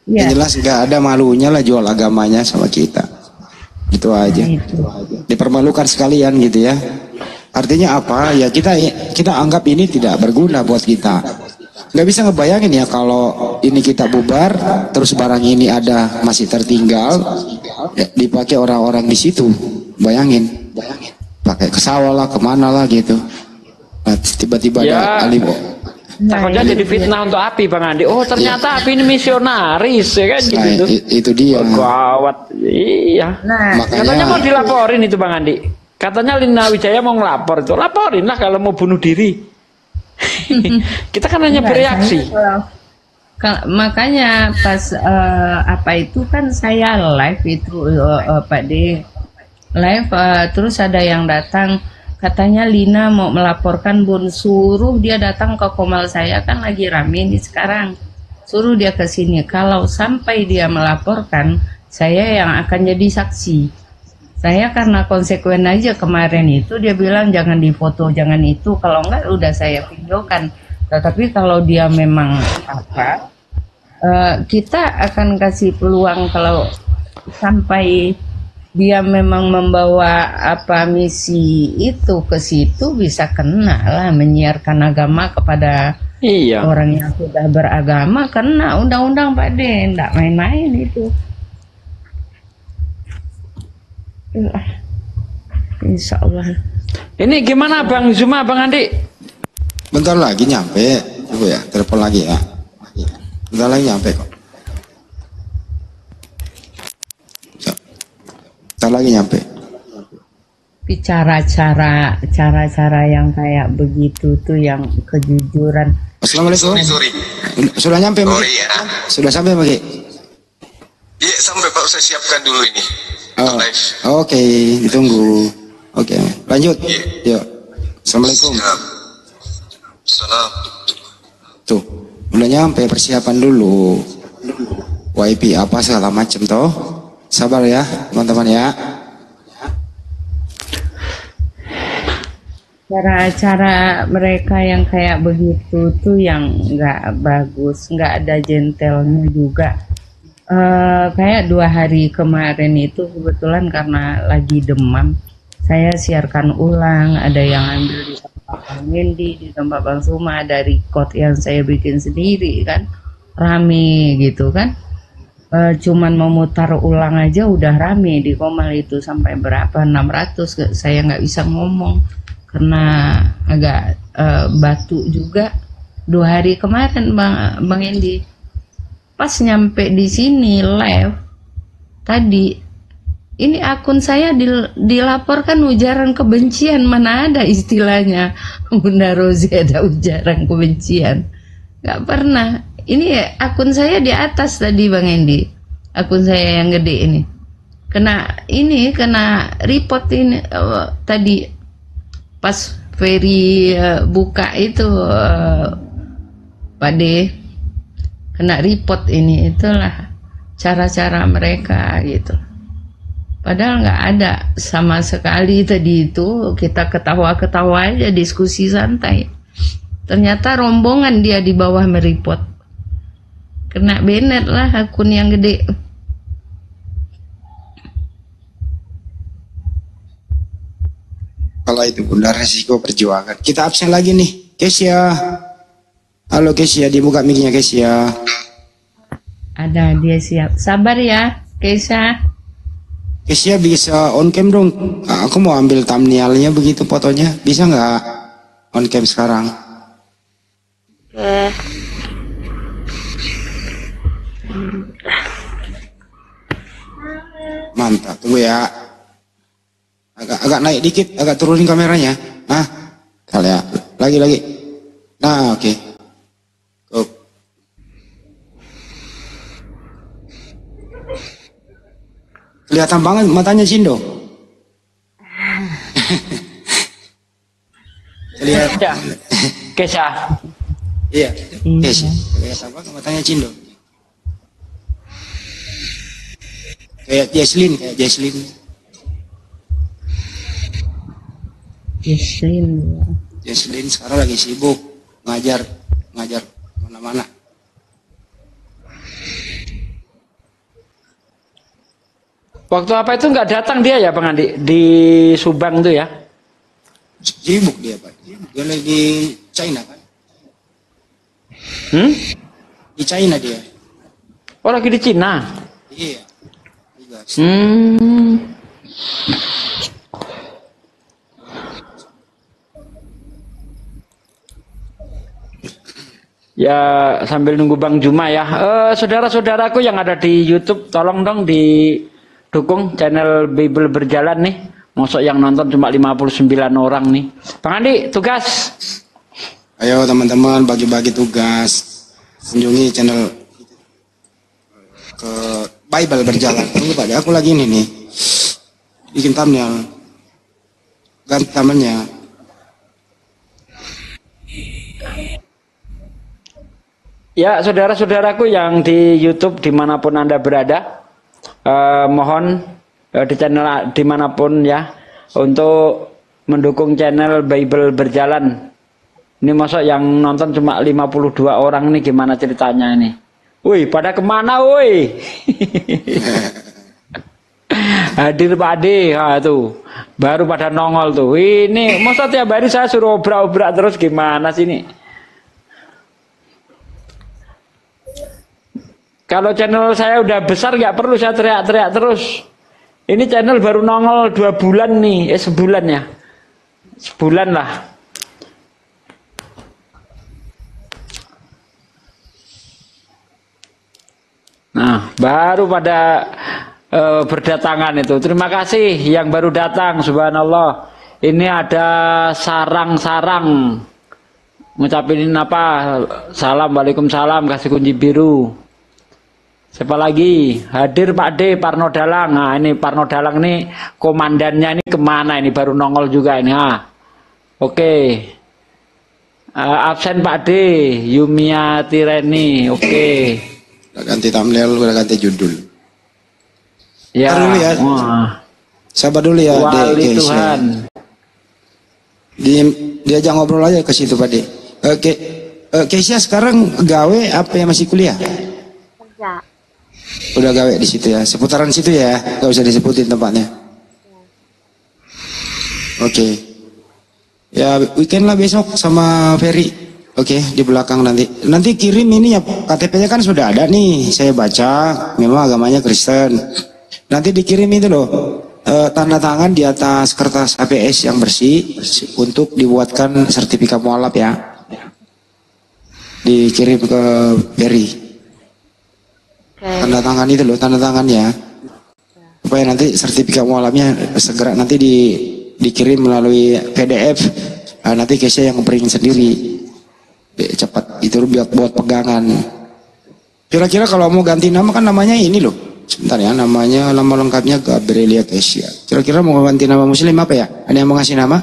Ya. yang jelas nggak ada malunya lah jual agamanya sama kita. Itu aja. Dipermalukan sekalian gitu ya. Artinya apa? Ya kita anggap ini tidak berguna buat kita. Nggak bisa ngebayangin ya kalau ini kita bubar, terus barang ini ada masih tertinggal, ya, dipakai orang-orang di situ. Bayangin, pakai ke sawah lah, kemana lah gitu. Nah, tiba-tiba ada alim. Takutnya jadi fitnah untuk Api, Bang Andi. Oh ternyata Api ini misionaris ya kan gitu. Itu dia. Gawat. Iya. Katanya mau dilaporin itu Bang Andi. Katanya Lina Wijaya mau ngelapor itu. Laporin lah kalau mau bunuh diri. Kita kan hanya bereaksi. Makanya pas itu kan saya live itu Pak D live, terus ada yang datang katanya Lina mau melaporkan Bun, suruh dia datang ke Komal, saya kan lagi rame nih sekarang, suruh dia ke sini. Kalau sampai dia melaporkan, saya yang akan jadi saksi. Saya karena konsekuen aja kemarin itu dia bilang jangan difoto, jangan itu, kalau enggak udah saya videokan. Tetapi kalau dia memang kita akan kasih peluang kalau sampai dia memang membawa misi itu ke situ, bisa kena lah menyiarkan agama kepada Iya. Orang yang sudah beragama kena undang-undang Pak De, enggak main-main itu. Insya Allah. Ini gimana Bang Zuma, Bang Andi? Bentar lagi nyampe. Coba ya, telepon lagi ya. Bentar lagi nyampe kok. Bentar lagi nyampe. Tapi cara-cara yang kayak begitu tuh yang kejujuran. Assalamualaikum. Sorry. Sudah nyampe Maki? Sorry ya. Sudah sampai Maki? Iya, sampai Pak, saya siapkan dulu ini. Oh, Live. oke, ditunggu. Oke, lanjut. Iya. Yuk. Assalamualaikum. Siap. Salam. Tuh, udah nyampe, persiapan dulu. WiFi apa segala macam toh. Sabar ya, teman-teman ya. Cara-cara mereka yang kayak begitu tuh yang nggak bagus, nggak ada gentelnya juga. Kayak 2 hari kemarin itu kebetulan karena lagi demam, saya siarkan ulang. Ada yang ambil di tempat Bang Wendy, di tempat Bang Suma, dari record yang saya bikin sendiri kan, rame gitu kan. Cuman memutar ulang aja udah rame di Komal itu, sampai berapa 600. Saya nggak bisa ngomong karena agak batuk juga. 2 hari kemarin Bang Endi, pas nyampe di sini live tadi, ini akun saya dilaporkan ujaran kebencian. Mana ada istilahnya Bunda Rozi ada ujaran kebencian, nggak pernah. Ini akun saya di atas tadi Bang Endi, akun saya yang gede ini kena report ini tadi pas Ferry buka itu Pak De, kena report ini. Itulah cara-cara mereka gitu. Padahal nggak ada sama sekali tadi itu, kita ketawa-ketawa aja, diskusi santai. Ternyata rombongan dia di bawah mereport. Kena banned lah akun yang gede. Kalau itu Bunda, resiko perjuangan. Kita absen lagi nih, Kesia. Halo Kesia, dibuka mic-nya Kesia. Ada, dia siap. Sabar ya, Kesia. Kesia bisa on cam dong. Aku mau ambil thumbnailnya begitu fotonya. Bisa nggak on cam sekarang? Mantap, tunggu ya. Agak naik dikit, agak turunin kameranya. Nah, kali ya. Lagi. Nah, oke. Kelihatan banget matanya Cindo. Lihat. Ya. Kesha. Iya. Yes. Kelihatan banget matanya Cindo. Kayak Jesslyn. Jesslyn sekarang lagi sibuk ngajar mana-mana. Waktu apa itu nggak datang dia ya Bang Andi di Subang tuh ya? Sibuk dia Pak. Dia lagi di China kan? Di China dia. Oh lagi di Cina. Iya. Ya sambil nunggu Bang Juma ya. Saudara-saudaraku yang ada di YouTube, tolong dong didukung channel Bible Berjalan nih. Mosok yang nonton cuma 59 orang nih. Bang Andi, tugas. Ayo teman-teman bagi-bagi tugas. Kunjungi channel ke Bible Berjalan. Tunggu Pak, aku lagi ini nih. Bikin thumbnail. Ganti thumbnailnya. Ya, saudara-saudaraku yang di YouTube dimanapun Anda berada, mohon di channel dimanapun ya, untuk mendukung channel Bible Berjalan. Ini masuk yang nonton cuma 52 orang nih, gimana ceritanya ini? Wih, pada kemana woi? Hadir Pak Ade, tuh baru pada nongol tuh. Ini masa tiap hari saya suruh obrak-obrak terus, gimana sih ini? Kalau channel saya udah besar nggak perlu saya teriak-teriak terus. Ini channel baru nongol 2 bulan nih, sebulan ya. Sebulan lah. Nah, baru pada berdatangan itu. Terima kasih yang baru datang, subhanallah. Ini ada sarang-sarang. Ngucapin apa? Salam, waalaikumsalam, kasih kunci biru. Siapa lagi? Hadir Pak D, Parno Dalang. Nah, ini Parno Dalang nih komandannya ini kemana ini? Baru nongol juga ini. Oke. Absen Pak D, Yumia Tireni. Oke. Udah ganti thumbnail, udah ganti judul. Ya. Dulu ya. Sabar dulu ya, Wali Dek, Tuhan. Diajak ngobrol aja ke situ, Pak De. Oke. Keisha sekarang gawe apa ya, masih kuliah? Kerja. Udah gawe di situ ya, seputaran situ ya, nggak usah disebutin tempatnya. Oke. Ya weekend lah besok sama Ferry. Oke, di belakang nanti. Nanti kirim ini ya, KTP-nya kan sudah ada nih. Saya baca, memang agamanya Kristen. Nanti dikirim itu loh, tanda tangan di atas kertas APS yang bersih untuk dibuatkan sertifikat mualaf ya. Dikirim ke Ferry. Tanda tangan itu loh, tanda tangan ya, supaya nanti sertifikat mualafnya segera nanti dikirim melalui PDF. Nanti Keisha yang print sendiri, cepat itu buat pegangan. Kira-kira kalau mau ganti nama kan namanya ini loh, sebentar ya, namanya nama lengkapnya Gabrielia Keisha. Kira-kira mau ganti nama muslim apa ya? Ada yang mau ngasih nama?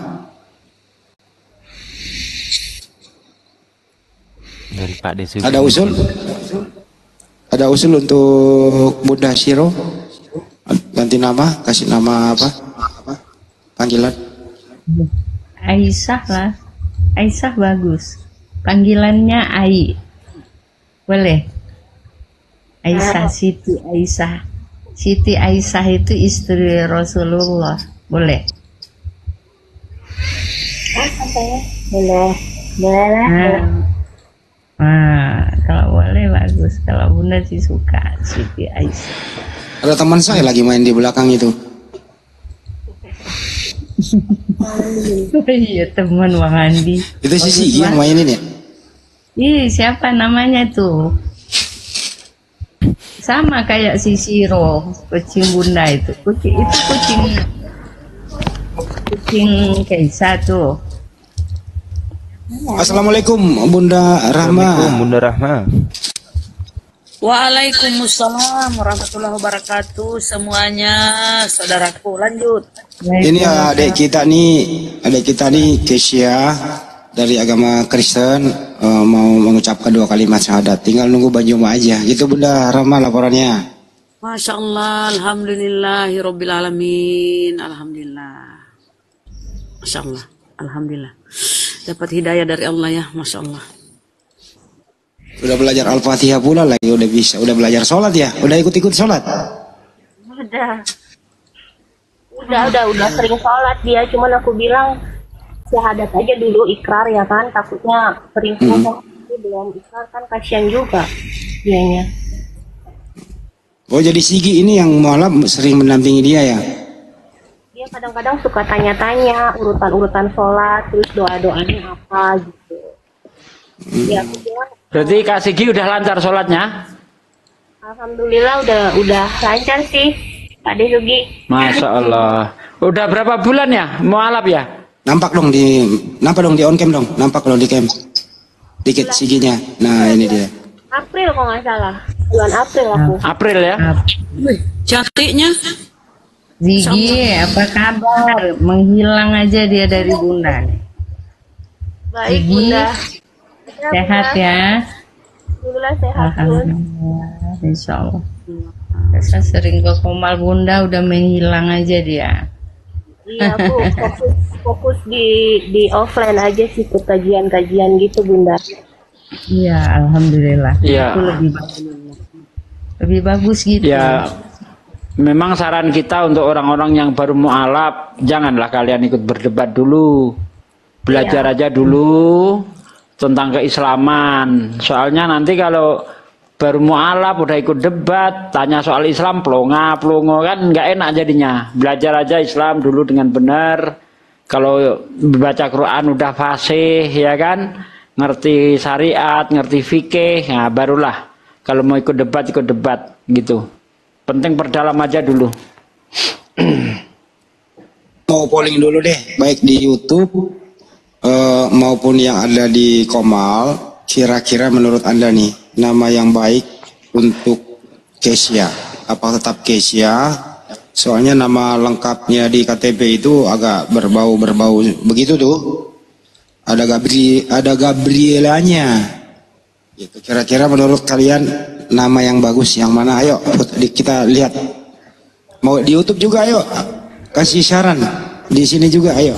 Dari Pak Desu. Ada usul? Ada usul untuk Bunda Shiro ganti nama, kasih nama apa? Panggilan? Aisyah lah. Aisyah bagus. Panggilannya Ai. Boleh? Aisyah, Siti Aisyah. Siti Aisyah itu istri Rasulullah. Boleh? Boleh. Boleh lah. Kalau boleh bagus. Kalau Bunda sih suka Siti Aisyah. Ada teman saya lagi main di belakang itu. Iya, teman Bang Andi. Itu si Sigi yang mainin ya? Ih, siapa namanya tuh? Sama kayak si Siro, kucing Bunda itu. Kucing Keisha tuh. Assalamualaikum Bunda Rahma. Assalamualaikum Bunda Rahma. Waalaikumsalam warahmatullahi wabarakatuh semuanya, saudaraku. Lanjut. Ini adik kita nih Keisha dari agama Kristen, mau mengucapkan 2 kalimat syahadat. Tinggal nunggu Banjuma aja. Gitu Bunda Rahma laporannya. Masya Allah, alhamdulillahirabbil alamin, alhamdulillah. Masya Allah, alhamdulillah. Dapat hidayah dari Allah ya, Masya Allah. Udah belajar Al-Fatihah pula lagi, udah bisa, udah belajar sholat ya, udah ikut-ikut sholat. Udah sering sholat dia, cuman aku bilang syahadat aja dulu, ikrar ya kan, takutnya sering sholat belum ikrar kan kasihan juga dianya. Oh jadi Sigi ini yang malam sering mendampingi dia ya? Dia kadang-kadang suka tanya-tanya urutan-urutan sholat, terus doa-doanya apa gitu. Ya aku bilang, Berarti Kak Sigi udah lancar sholatnya? alhamdulillah udah lancar sih, Pak Desugi. Masya Allah. Udah berapa bulan ya mualaf ya? Nampak dong di on cam dong, nampak dong di cam. Dikit Siginya. Nah ini dia. April kalau nggak salah, bulan April aku. April ya? Wih, cantiknya. Ziggy, apa kabar? Menghilang aja dia dari Bunda. Baik Ziggy, Bunda. sehat ya? Alhamdulillah sehat Bun. Alhamdulillah, insya Allah. Saya sering ke Komal Bunda, udah menghilang aja dia. Iya Bu, fokus di offline aja sih, ke kajian-kajian gitu Bunda. Iya, alhamdulillah. Iya. Itu lebih bagus gitu. Ya, memang saran kita untuk orang-orang yang baru mualaf, janganlah kalian ikut berdebat dulu. Belajar aja dulu tentang keislaman. Soalnya nanti kalau Baru mualaf udah ikut debat, tanya soal Islam plongo kan nggak enak jadinya. Belajar aja Islam dulu dengan benar. Kalau baca Quran udah fasih ya kan, ngerti syariat, ngerti fikih, nah barulah kalau mau ikut debat gitu. Penting perdalam aja dulu. Mau polling dulu deh, baik di YouTube maupun yang ada di Komal. Kira-kira menurut Anda nih, nama yang baik untuk Kesia, apa tetap Kesia? Soalnya nama lengkapnya di KTP itu agak berbau begitu tuh. Ada Gabrielanya. Gitu. Kira-kira menurut kalian nama yang bagus yang mana? Ayo kita lihat. Mau di YouTube juga ayo. Kasih saran. Di sini juga ayo.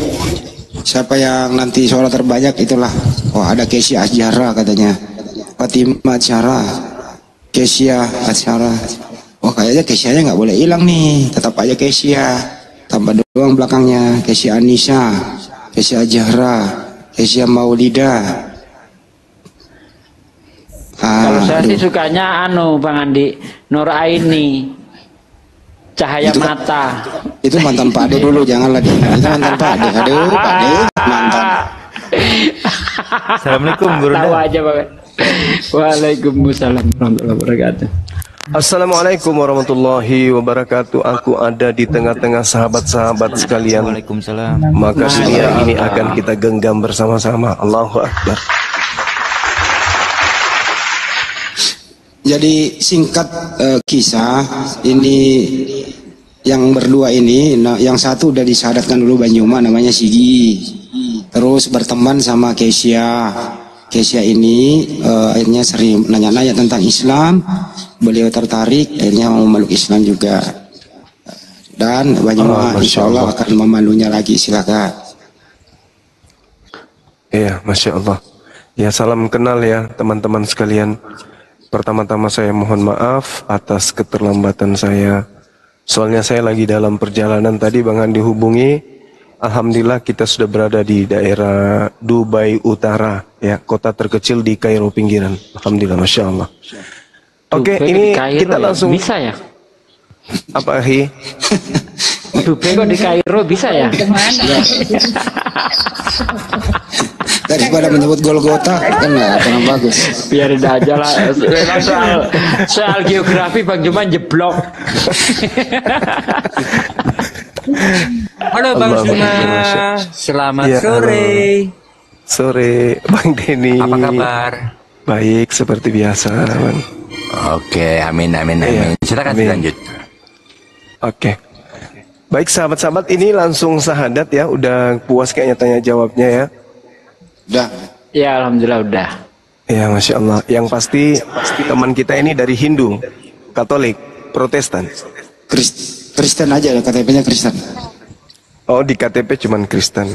Siapa yang nanti suara terbanyak itulah. Oh ada Kesia Azhara katanya. Fatimah Azhara. Kesia Azhara. Oh kayaknya Kesianya nggak boleh hilang nih. Tetap aja Kesia. Tambah doang belakangnya. Kesia Anissa. Kesia Azhara. Kesia Maulida. Kalau saya sih sukanya Bang Andi, Nur Aini. Cahaya itu mata. Itu mantan Pak Ade dulu, janganlah dia. Itu mantan Pak Ade. Aduh, Pak Ade mantan. Assalamualaikum Guru. Tahu aja Pak. Waalaikumsalam warahmatullahi wabarakatuh. Assalamualaikum warahmatullahi wabarakatuh. Aku ada di tengah-tengah sahabat-sahabat sekalian. Waalaikumsalam. Maka dunia ini akan kita genggam bersama-sama. Allahu Akbar. Jadi singkat kisah ini yang berdua ini, yang satu udah disyaratkan dulu Banyuma namanya Sigi, terus berteman sama Kesia. Kesia ini akhirnya sering nanya-nanya tentang Islam, beliau tertarik, akhirnya mau memeluk Islam juga. Dan Banyuma insya Allah akan memalunya lagi, silakan. Iya, Masya Allah. Ya salam kenal ya teman-teman sekalian. Pertama-tama saya mohon maaf atas keterlambatan saya. Soalnya saya lagi dalam perjalanan tadi Bang Andi hubungi. Alhamdulillah kita sudah berada di daerah Dubai Utara, ya kota terkecil di Kairo pinggiran. Alhamdulillah, Masya Allah. Oke, ini kita langsung bisa ya? Apa Hi? Dubai kok di Kairo bisa ya? Daripada menyebut Golgota kan nggak kurang bagus. Biarin aja lah. Soal geografi Bang Juma jeblok. Halo Bang Juma, selamat sore. Sore Bang Denny. Apa kabar? Baik seperti biasa Bang. Oke, amin. Silakan lanjut. Oke. Baik sahabat-sahabat, ini langsung syahadat ya. Udah puas kayaknya tanya jawabnya ya. Udah. Ya alhamdulillah udah. Ya Masya Allah. Yang pasti teman kita ini dari Hindu, Katolik, Protestan. Kristen aja ya, KTP-nya Kristen. Oh di KTP cuman Kristen.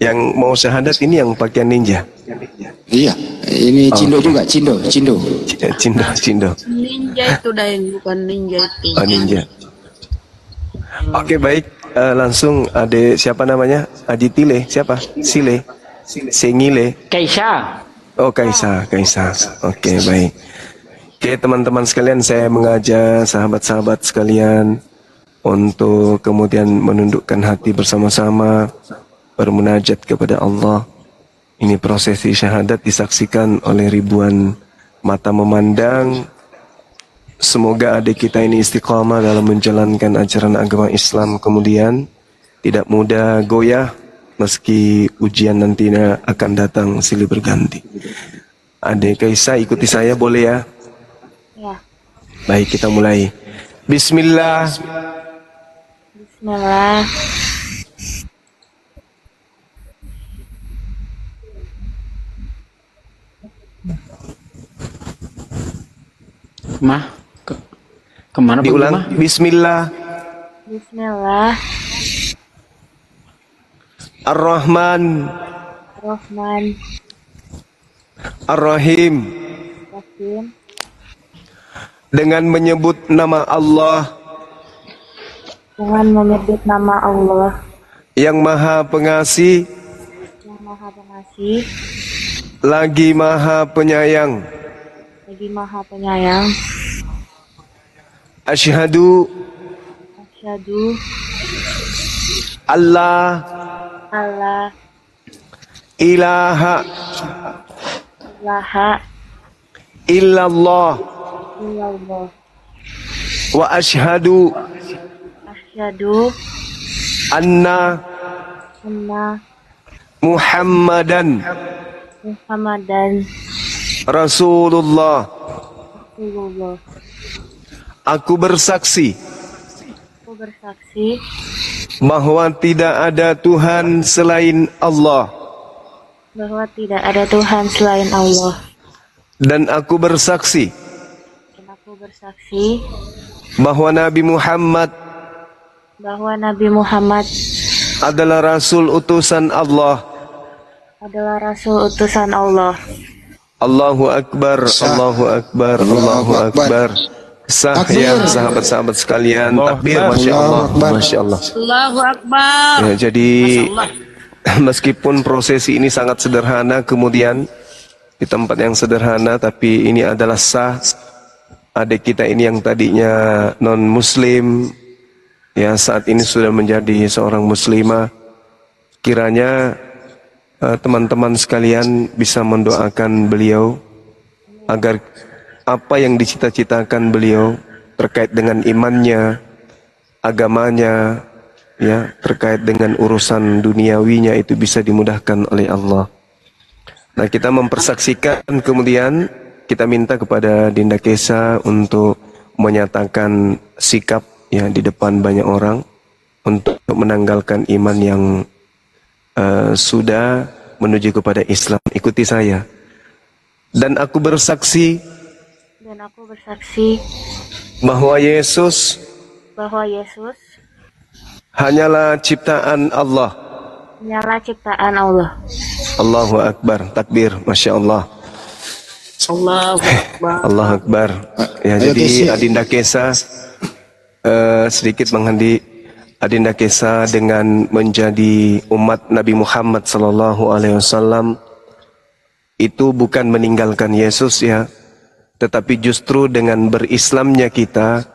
Yang mau syahadat ini yang pakaian ninja. Iya. Ini Cindo juga, Cindo. Cindo. Ninja itu Daeng, bukan ninja itu. Oh ninja. Oke baik. Langsung ada siapa namanya? Aditile, siapa? Sengile. Kaisa. Oh Kaisa. Oke baik. Oke teman-teman sekalian, saya mengajak sahabat-sahabat sekalian untuk kemudian menundukkan hati bersama-sama bermunajat kepada Allah. Ini prosesi syahadat disaksikan oleh ribuan mata memandang. Semoga adik kita ini istiqamah dalam menjalankan ajaran agama Islam, kemudian tidak mudah goyah meski ujian nantinya akan datang silih berganti. Adik Kaisa ikuti saya boleh ya? Ya. Baik kita mulai. Bismillah. Bismillah. Kemana diulang? Bismillah. Bismillah. Ar-Rahman. Rahman. Ar-Rahim. Rahim. Dengan menyebut nama Allah. Dengan menyebut nama Allah. Yang Maha Pengasih. Yang Maha Pengasih. Lagi Maha Penyayang. lagi Maha Penyayang. Asyhadu Asyhadu Allah alla ilaha ilaha illallah illallah wa asyhadu asyhadu anna anna Muhammadan Muhammadan Rasulullah. Rasulullah. Aku bersaksi Aku bersaksi bahwa tidak ada Tuhan selain Allah, bahwa tidak ada Tuhan selain Allah. dan aku bersaksi Dan aku bersaksi bahwa Nabi Muhammad bahwa Nabi Muhammad adalah Rasul utusan Allah. adalah Rasul utusan Allah. Allahu Akbar, Allahu Akbar, Allahu Akbar. Sah ya sahabat-sahabat sekalian, takbir, Masya Allah, Masya Allah. Allahu Akbar. Ya, jadi Masya Allah. meskipun prosesi ini sangat sederhana, kemudian di tempat yang sederhana, tapi ini adalah sah. Adik kita ini yang tadinya non muslim, ya saat ini sudah menjadi seorang muslimah. Kiranya teman-teman sekalian bisa mendoakan beliau agar apa yang dicita-citakan beliau terkait dengan imannya, agamanya, ya terkait dengan urusan duniawinya itu bisa dimudahkan oleh Allah. Nah, kita mempersaksikan, kemudian kita minta kepada Dinda Kesa untuk menyatakan sikap ya di depan banyak orang untuk menanggalkan iman yang sudah menuju kepada Islam. Ikuti saya. Dan aku bersaksi bahwa Yesus hanyalah ciptaan Allah. Hanyalah ciptaan Allah. Allahu Akbar, takbir, Masya Allah. Allahu Akbar. Allah Akbar. Ya, jadi Adinda Kesa sedikit menghandi Adinda Kesa dengan menjadi umat Nabi Muhammad sallallahu alaihi wasallam itu bukan meninggalkan Yesus ya, tetapi justru dengan berislamnya kita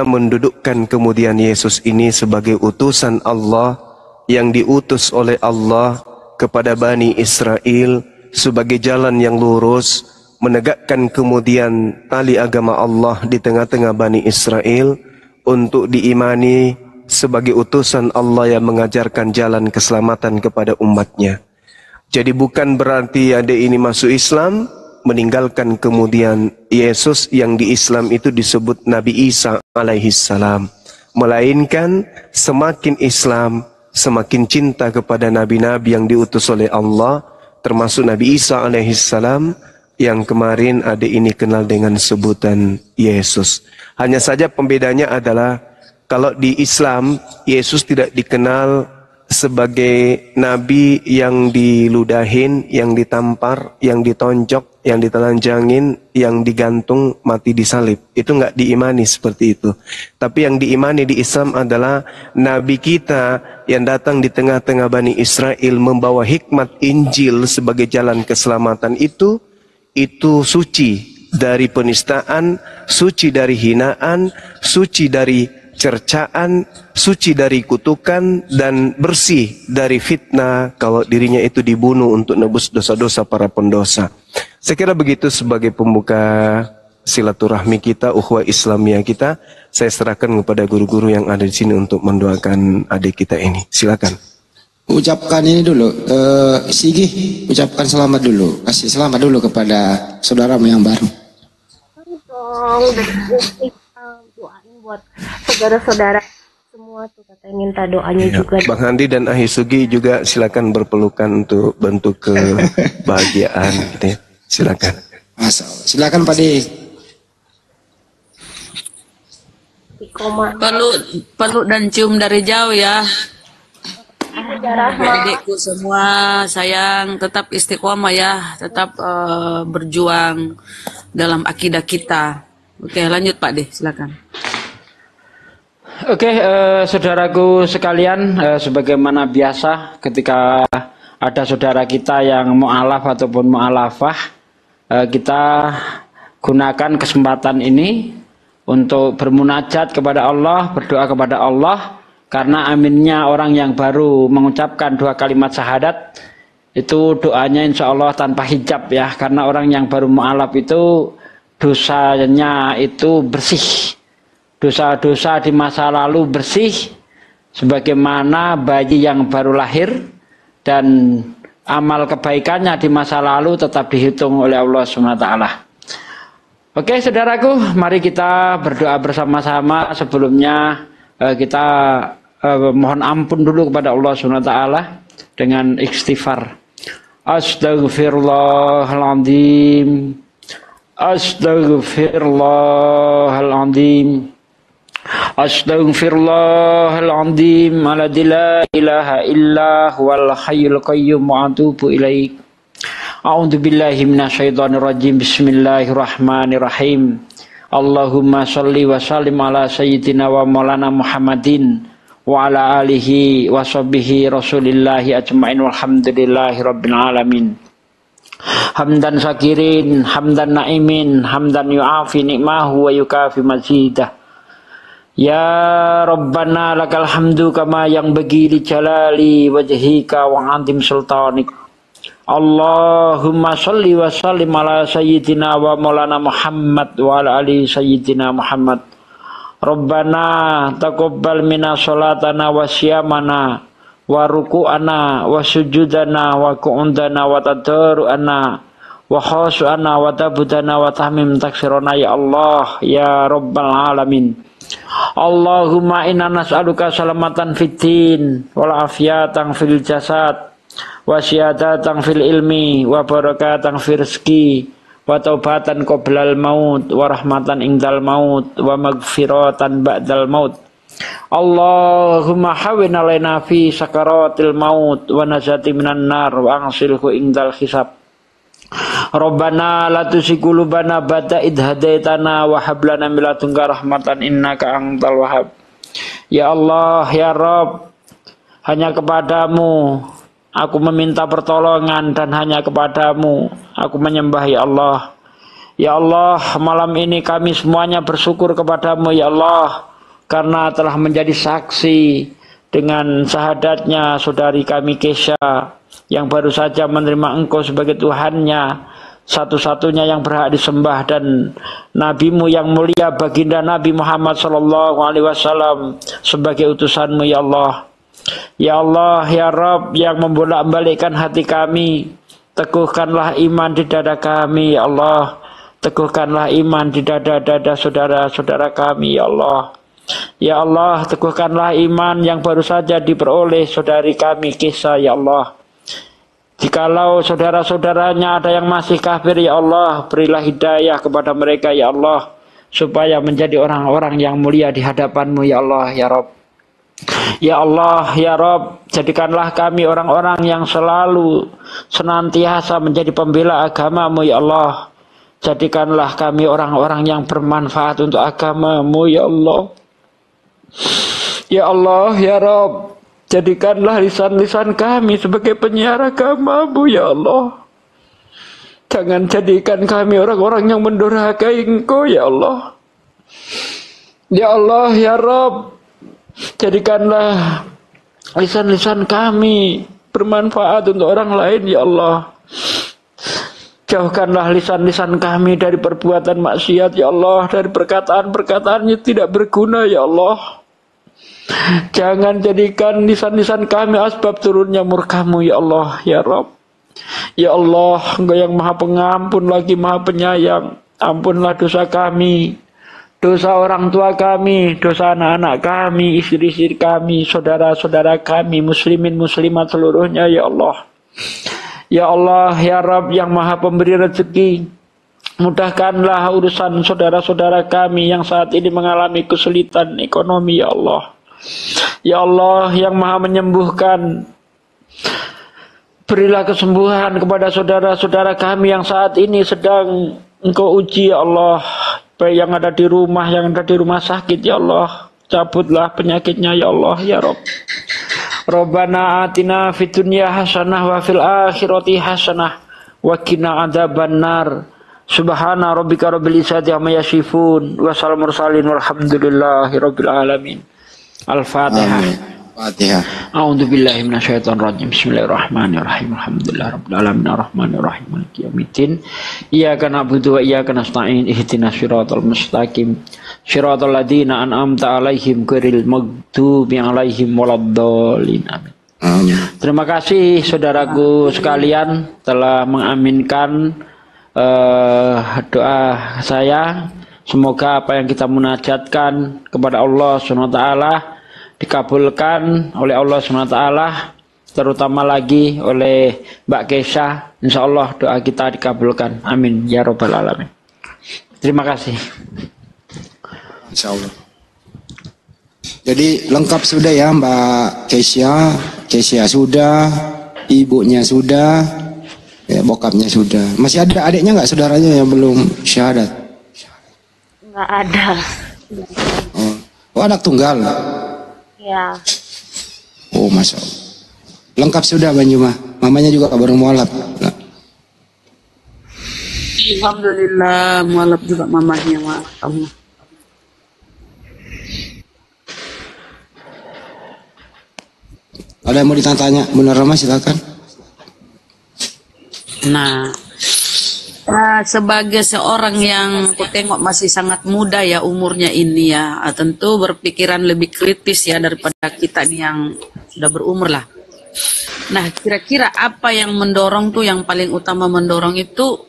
mendudukkan kemudian Yesus ini sebagai utusan Allah yang diutus oleh Allah kepada Bani Israel sebagai jalan yang lurus, menegakkan kemudian tali agama Allah di tengah-tengah Bani Israel untuk diimani sebagai utusan Allah yang mengajarkan jalan keselamatan kepada umatnya. Jadi bukan berarti adik ini masuk Islam, meninggalkan kemudian Yesus yang di Islam itu disebut Nabi Isa alaihissalam. Melainkan semakin Islam, semakin cinta kepada nabi-nabi yang diutus oleh Allah, termasuk Nabi Isa alaihissalam yang kemarin adik ini kenal dengan sebutan Yesus. Hanya saja pembedanya adalah kalau di Islam, Yesus tidak dikenal sebagai nabi yang diludahin, yang ditampar, yang ditonjok, yang ditelanjangin, yang digantung, mati disalib. Itu nggak diimani seperti itu. Tapi yang diimani di Islam adalah nabi kita yang datang di tengah-tengah Bani Israel membawa hikmat Injil sebagai jalan keselamatan itu suci dari penistaan, suci dari hinaan, suci dari cercaan, suci dari kutukan, dan bersih dari fitnah kalau dirinya itu dibunuh untuk nebus dosa-dosa para pendosa. Saya kira begitu sebagai pembuka silaturahmi kita, ukhuwah Islamiyah kita. Saya serahkan kepada guru-guru yang ada di sini untuk mendoakan adik kita ini. Silakan. Ucapkan ini dulu, Sigi, ucapkan selamat dulu. Kasih selamat dulu kepada saudaramu yang baru. Doain buat saudara-saudara semua tuh, katanya minta doanya Ya, juga. Bang Handi dan Ahi Sugi juga silakan berpelukan untuk bentuk kebahagiaan gitu ya. Silakan. Silakan Pak De. Peluk dan cium dari jauh ya. Adikku semua sayang, tetap istiqomah ya, tetap berjuang dalam akidah kita. Oke, lanjut Pak De, silakan. Oke, saudaraku sekalian, sebagaimana biasa ketika ada saudara kita yang mu'alaf ataupun mu'alafah, kita gunakan kesempatan ini untuk bermunajat kepada Allah, berdoa kepada Allah, karena aminnya orang yang baru mengucapkan 2 kalimat syahadat itu doanya insya Allah tanpa hijab ya, karena orang yang baru mu'alaf itu dosanya itu bersih, dosa-dosa di masa lalu bersih sebagaimana bayi yang baru lahir, dan amal kebaikannya di masa lalu tetap dihitung oleh Allah SWT. Oke saudaraku, mari kita berdoa bersama-sama. Sebelumnya kita mohon ampun dulu kepada Allah SWT dengan istighfar. Astaghfirullahaladzim, astaghfirullahaladzim, astaghfirullahaladzim, alladzi la ilaha illa huwal hayyul qayyum wa atubu ilaik. A'udzu billahi minasyaitonir rajim. Bismillahirrahmanirrahim. Allahumma shalli wa sallim ala sayyidina wa maulana Muhammadin wa ala alihi wa sahbihi rasulillahi ajmain walhamdulillahi rabbil alamin. Hamdan syakirin, hamdan naimin, hamdan yu'afi nikmahu wa yukafi mazidah. Ya Rabbana lakal hamdu kama yang bagi li jalali wajhika wa antim sultanik. Allahumma sholli wa sallim ala sayyidina wa maulana Muhammad wa ala ali sayyidina Muhammad. Rabbana taqabbal minna sholatana wa siyamana wa ruku'ana wa sujudana wa qu'udana wa tadarru'ana wa khushu'ana wa tabudana wa tahmim taksirona ya Allah ya Rabbal alamin. Allahumma inna nas'aluka salamatan fid din wal afiyatan fil jasad wa syihadatan fil ilmi wa barakatan fil rizki wa taubatan qoblal maut wa rahmatan indal maut wa magfiratan ba'dal maut. Allahumma hawwin alaina fi sakaratil maut wa najati minan nar wa angsilhu indal hisab. Rabbana la tuzigh qulubana ba'da idh hadaitana wa hab lana min ladunka rahmatan innaka antal wahhab. Ya Allah ya Rabb, hanya kepadamu aku meminta pertolongan dan hanya kepadamu aku menyembah ya Allah. Ya Allah, malam ini kami semuanya bersyukur kepadamu ya Allah, karena telah menjadi saksi dengan syahadatnya saudari kami Kesha yang baru saja menerima Engkau sebagai Tuhannya, satu-satunya yang berhak disembah, dan Nabimu yang mulia baginda Nabi Muhammad SAW sebagai utusanmu ya Allah. Ya Allah ya Rabb yang membolak-balikkan hati kami, teguhkanlah iman di dada kami ya Allah, teguhkanlah iman di dada-dada saudara-saudara kami ya Allah. Ya Allah, teguhkanlah iman yang baru saja diperoleh saudari kami Kisah ya Allah. Jikalau saudara-saudaranya ada yang masih kafir ya Allah, berilah hidayah kepada mereka ya Allah, supaya menjadi orang-orang yang mulia di hadapanmu ya Allah ya Rabb. Ya Allah ya Rabb, jadikanlah kami orang-orang yang selalu senantiasa menjadi pembela agamamu ya Allah. Jadikanlah kami orang-orang yang bermanfaat untuk agamamu ya Allah. Ya Allah ya Rabb, jadikanlah lisan-lisan kami sebagai penyiar agamamu ya Allah. Jangan jadikan kami orang-orang yang mendurhakai Engkau ya Allah. Ya Allah ya Rabb, jadikanlah lisan-lisan kami bermanfaat untuk orang lain ya Allah. Jauhkanlah lisan-lisan kami dari perbuatan maksiat ya Allah, dari perkataan-perkataan yang tidak berguna ya Allah. Jangan jadikan lisan-lisan kami asbab turunnya murka-Mu ya Allah ya Rabb. Ya Allah, Engkau yang Maha Pengampun lagi Maha Penyayang. Ampunlah dosa kami, dosa orang tua kami, dosa anak-anak kami, istri-istri kami, saudara-saudara kami, muslimin muslimat seluruhnya ya Allah. Ya Allah ya Rabb yang Maha Pemberi rezeki, mudahkanlah urusan saudara-saudara kami yang saat ini mengalami kesulitan ekonomi ya Allah. Ya Allah yang Maha menyembuhkan, berilah kesembuhan kepada saudara-saudara kami yang saat ini sedang Engkau uji ya Allah, baik yang ada di rumah, yang ada di rumah sakit ya Allah, cabutlah penyakitnya ya Allah ya Rabb. Rabbana atina fid dunya hasanah wa fil akhirati hasanah wa qina adzabannar. Subhana rabbika rabbil izzati amma yasifun wa salamun mursalin walhamdulillahi rabbil alamin. Al-Fatihah. Fatihah. A'udzu billahi minasyaitonir rajim. Bismillahirrahmanirrahim. Alhamdulillah rabbil alamin arrahmanir rahim maliki yaumiddin. Iyyaka na'budu wa iyyaka nasta'in. Ihdinas siratal mustaqim. Siratal ladzina an'amta 'alaihim ghairil maghdubi 'alaihim waladdallin. Amin. Terima kasih saudaraku sekalian telah mengaminkan doa saya. Semoga apa yang kita munajatkan kepada Allah SWT dikabulkan oleh Allah SWT, terutama lagi oleh Mbak Kesha. Insya Allah doa kita dikabulkan. Amin ya robbal alamin. Terima kasih. Insya Allah. Jadi lengkap sudah ya Mbak Kesha. Kesha sudah, ibunya sudah, ya, bokapnya sudah. Masih ada adiknya nggak, saudaranya yang belum syahadat? Nggak ada. Oh anak tunggal. Ya. Oh masya Allah. Lengkap sudah Banjuma. Mamanya juga baru mualaf. Nah. Alhamdulillah mualaf juga mamahnya, Allah. Ada yang mau ditanya, Bunda Rama silakan. Nah, sebagai seorang yang aku tengok masih sangat muda ya umurnya ini ya, tentu berpikiran lebih kritis ya daripada kita nih yang sudah berumur lah. Nah, kira-kira apa yang mendorong tuh, yang paling utama mendorong itu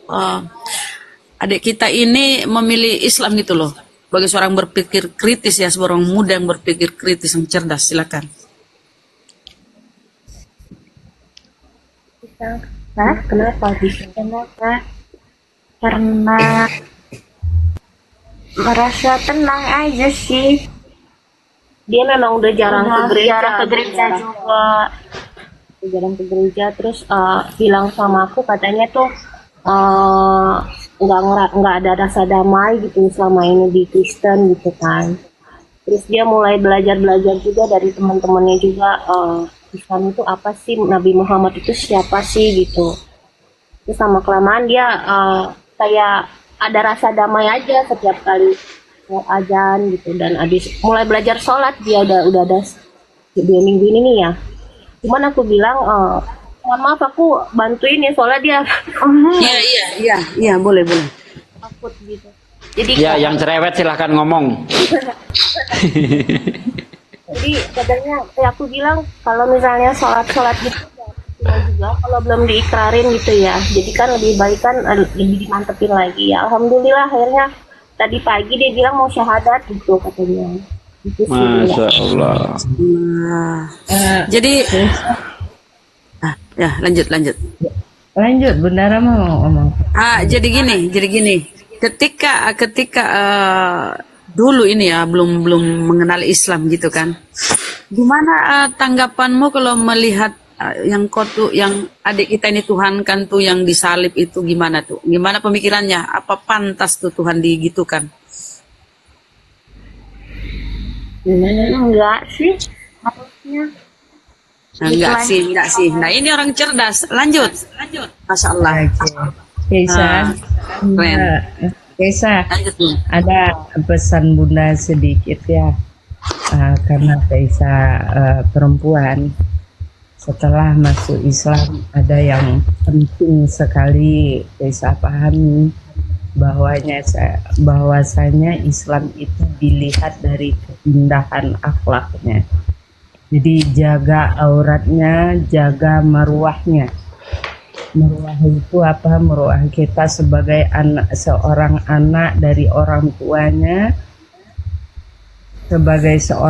adik kita ini memilih Islam gitu loh. Bagi seorang berpikir kritis ya, seorang muda yang berpikir kritis, yang cerdas, silakan. Nah, kenapa bisa? Kenapa? Karena merasa tenang aja sih. Dia memang udah jarang ke gereja juga. Jarang ke gereja, terus bilang sama aku katanya tuh nggak ada rasa damai gitu selama ini di Kristen gitu kan. Terus dia mulai belajar juga dari teman-temannya juga. Islam itu apa sih, Nabi Muhammad itu siapa sih gitu. Terus sama kelamaan dia kayak ada rasa damai aja setiap kali mau azan gitu. Dan habis mulai belajar sholat, dia udah ada 2 minggu ini nih ya. Cuman aku bilang mohon maaf aku bantuin ya soalnya dia iya boleh takut gitu. Jadi ya yang cerewet silahkan ngomong. Jadi katanya aku bilang kalau misalnya sholat gitu juga kalau belum diikrarin gitu ya, jadi kan lebih baik kan lebih dimantepin lagi ya. Alhamdulillah akhirnya tadi pagi dia bilang mau syahadat gitu katanya. Gitu sih, Masya Allah. Jadi ya lanjut Bunda Rama mau ngomong. Jadi gini ketika dulu ini ya belum mengenal Islam gitu kan, gimana tanggapanmu kalau melihat yang adik kita ini Tuhan kan tuh yang disalib itu, gimana pemikirannya? Apa pantas tuh Tuhan digitukan? Enggak sih harusnya. Enggak sih. Nah ini orang cerdas. Lanjut. Masya Allah. Kesa, ada pesan Bunda sedikit ya, karena Kesa perempuan setelah masuk Islam ada yang penting sekali Kesa pahami, bahwasanya Islam itu dilihat dari keindahan akhlaknya. Jadi jaga auratnya, jaga marwahnya. Marwah itu apa? Marwah kita sebagai seorang anak dari orang tuanya, sebagai seorang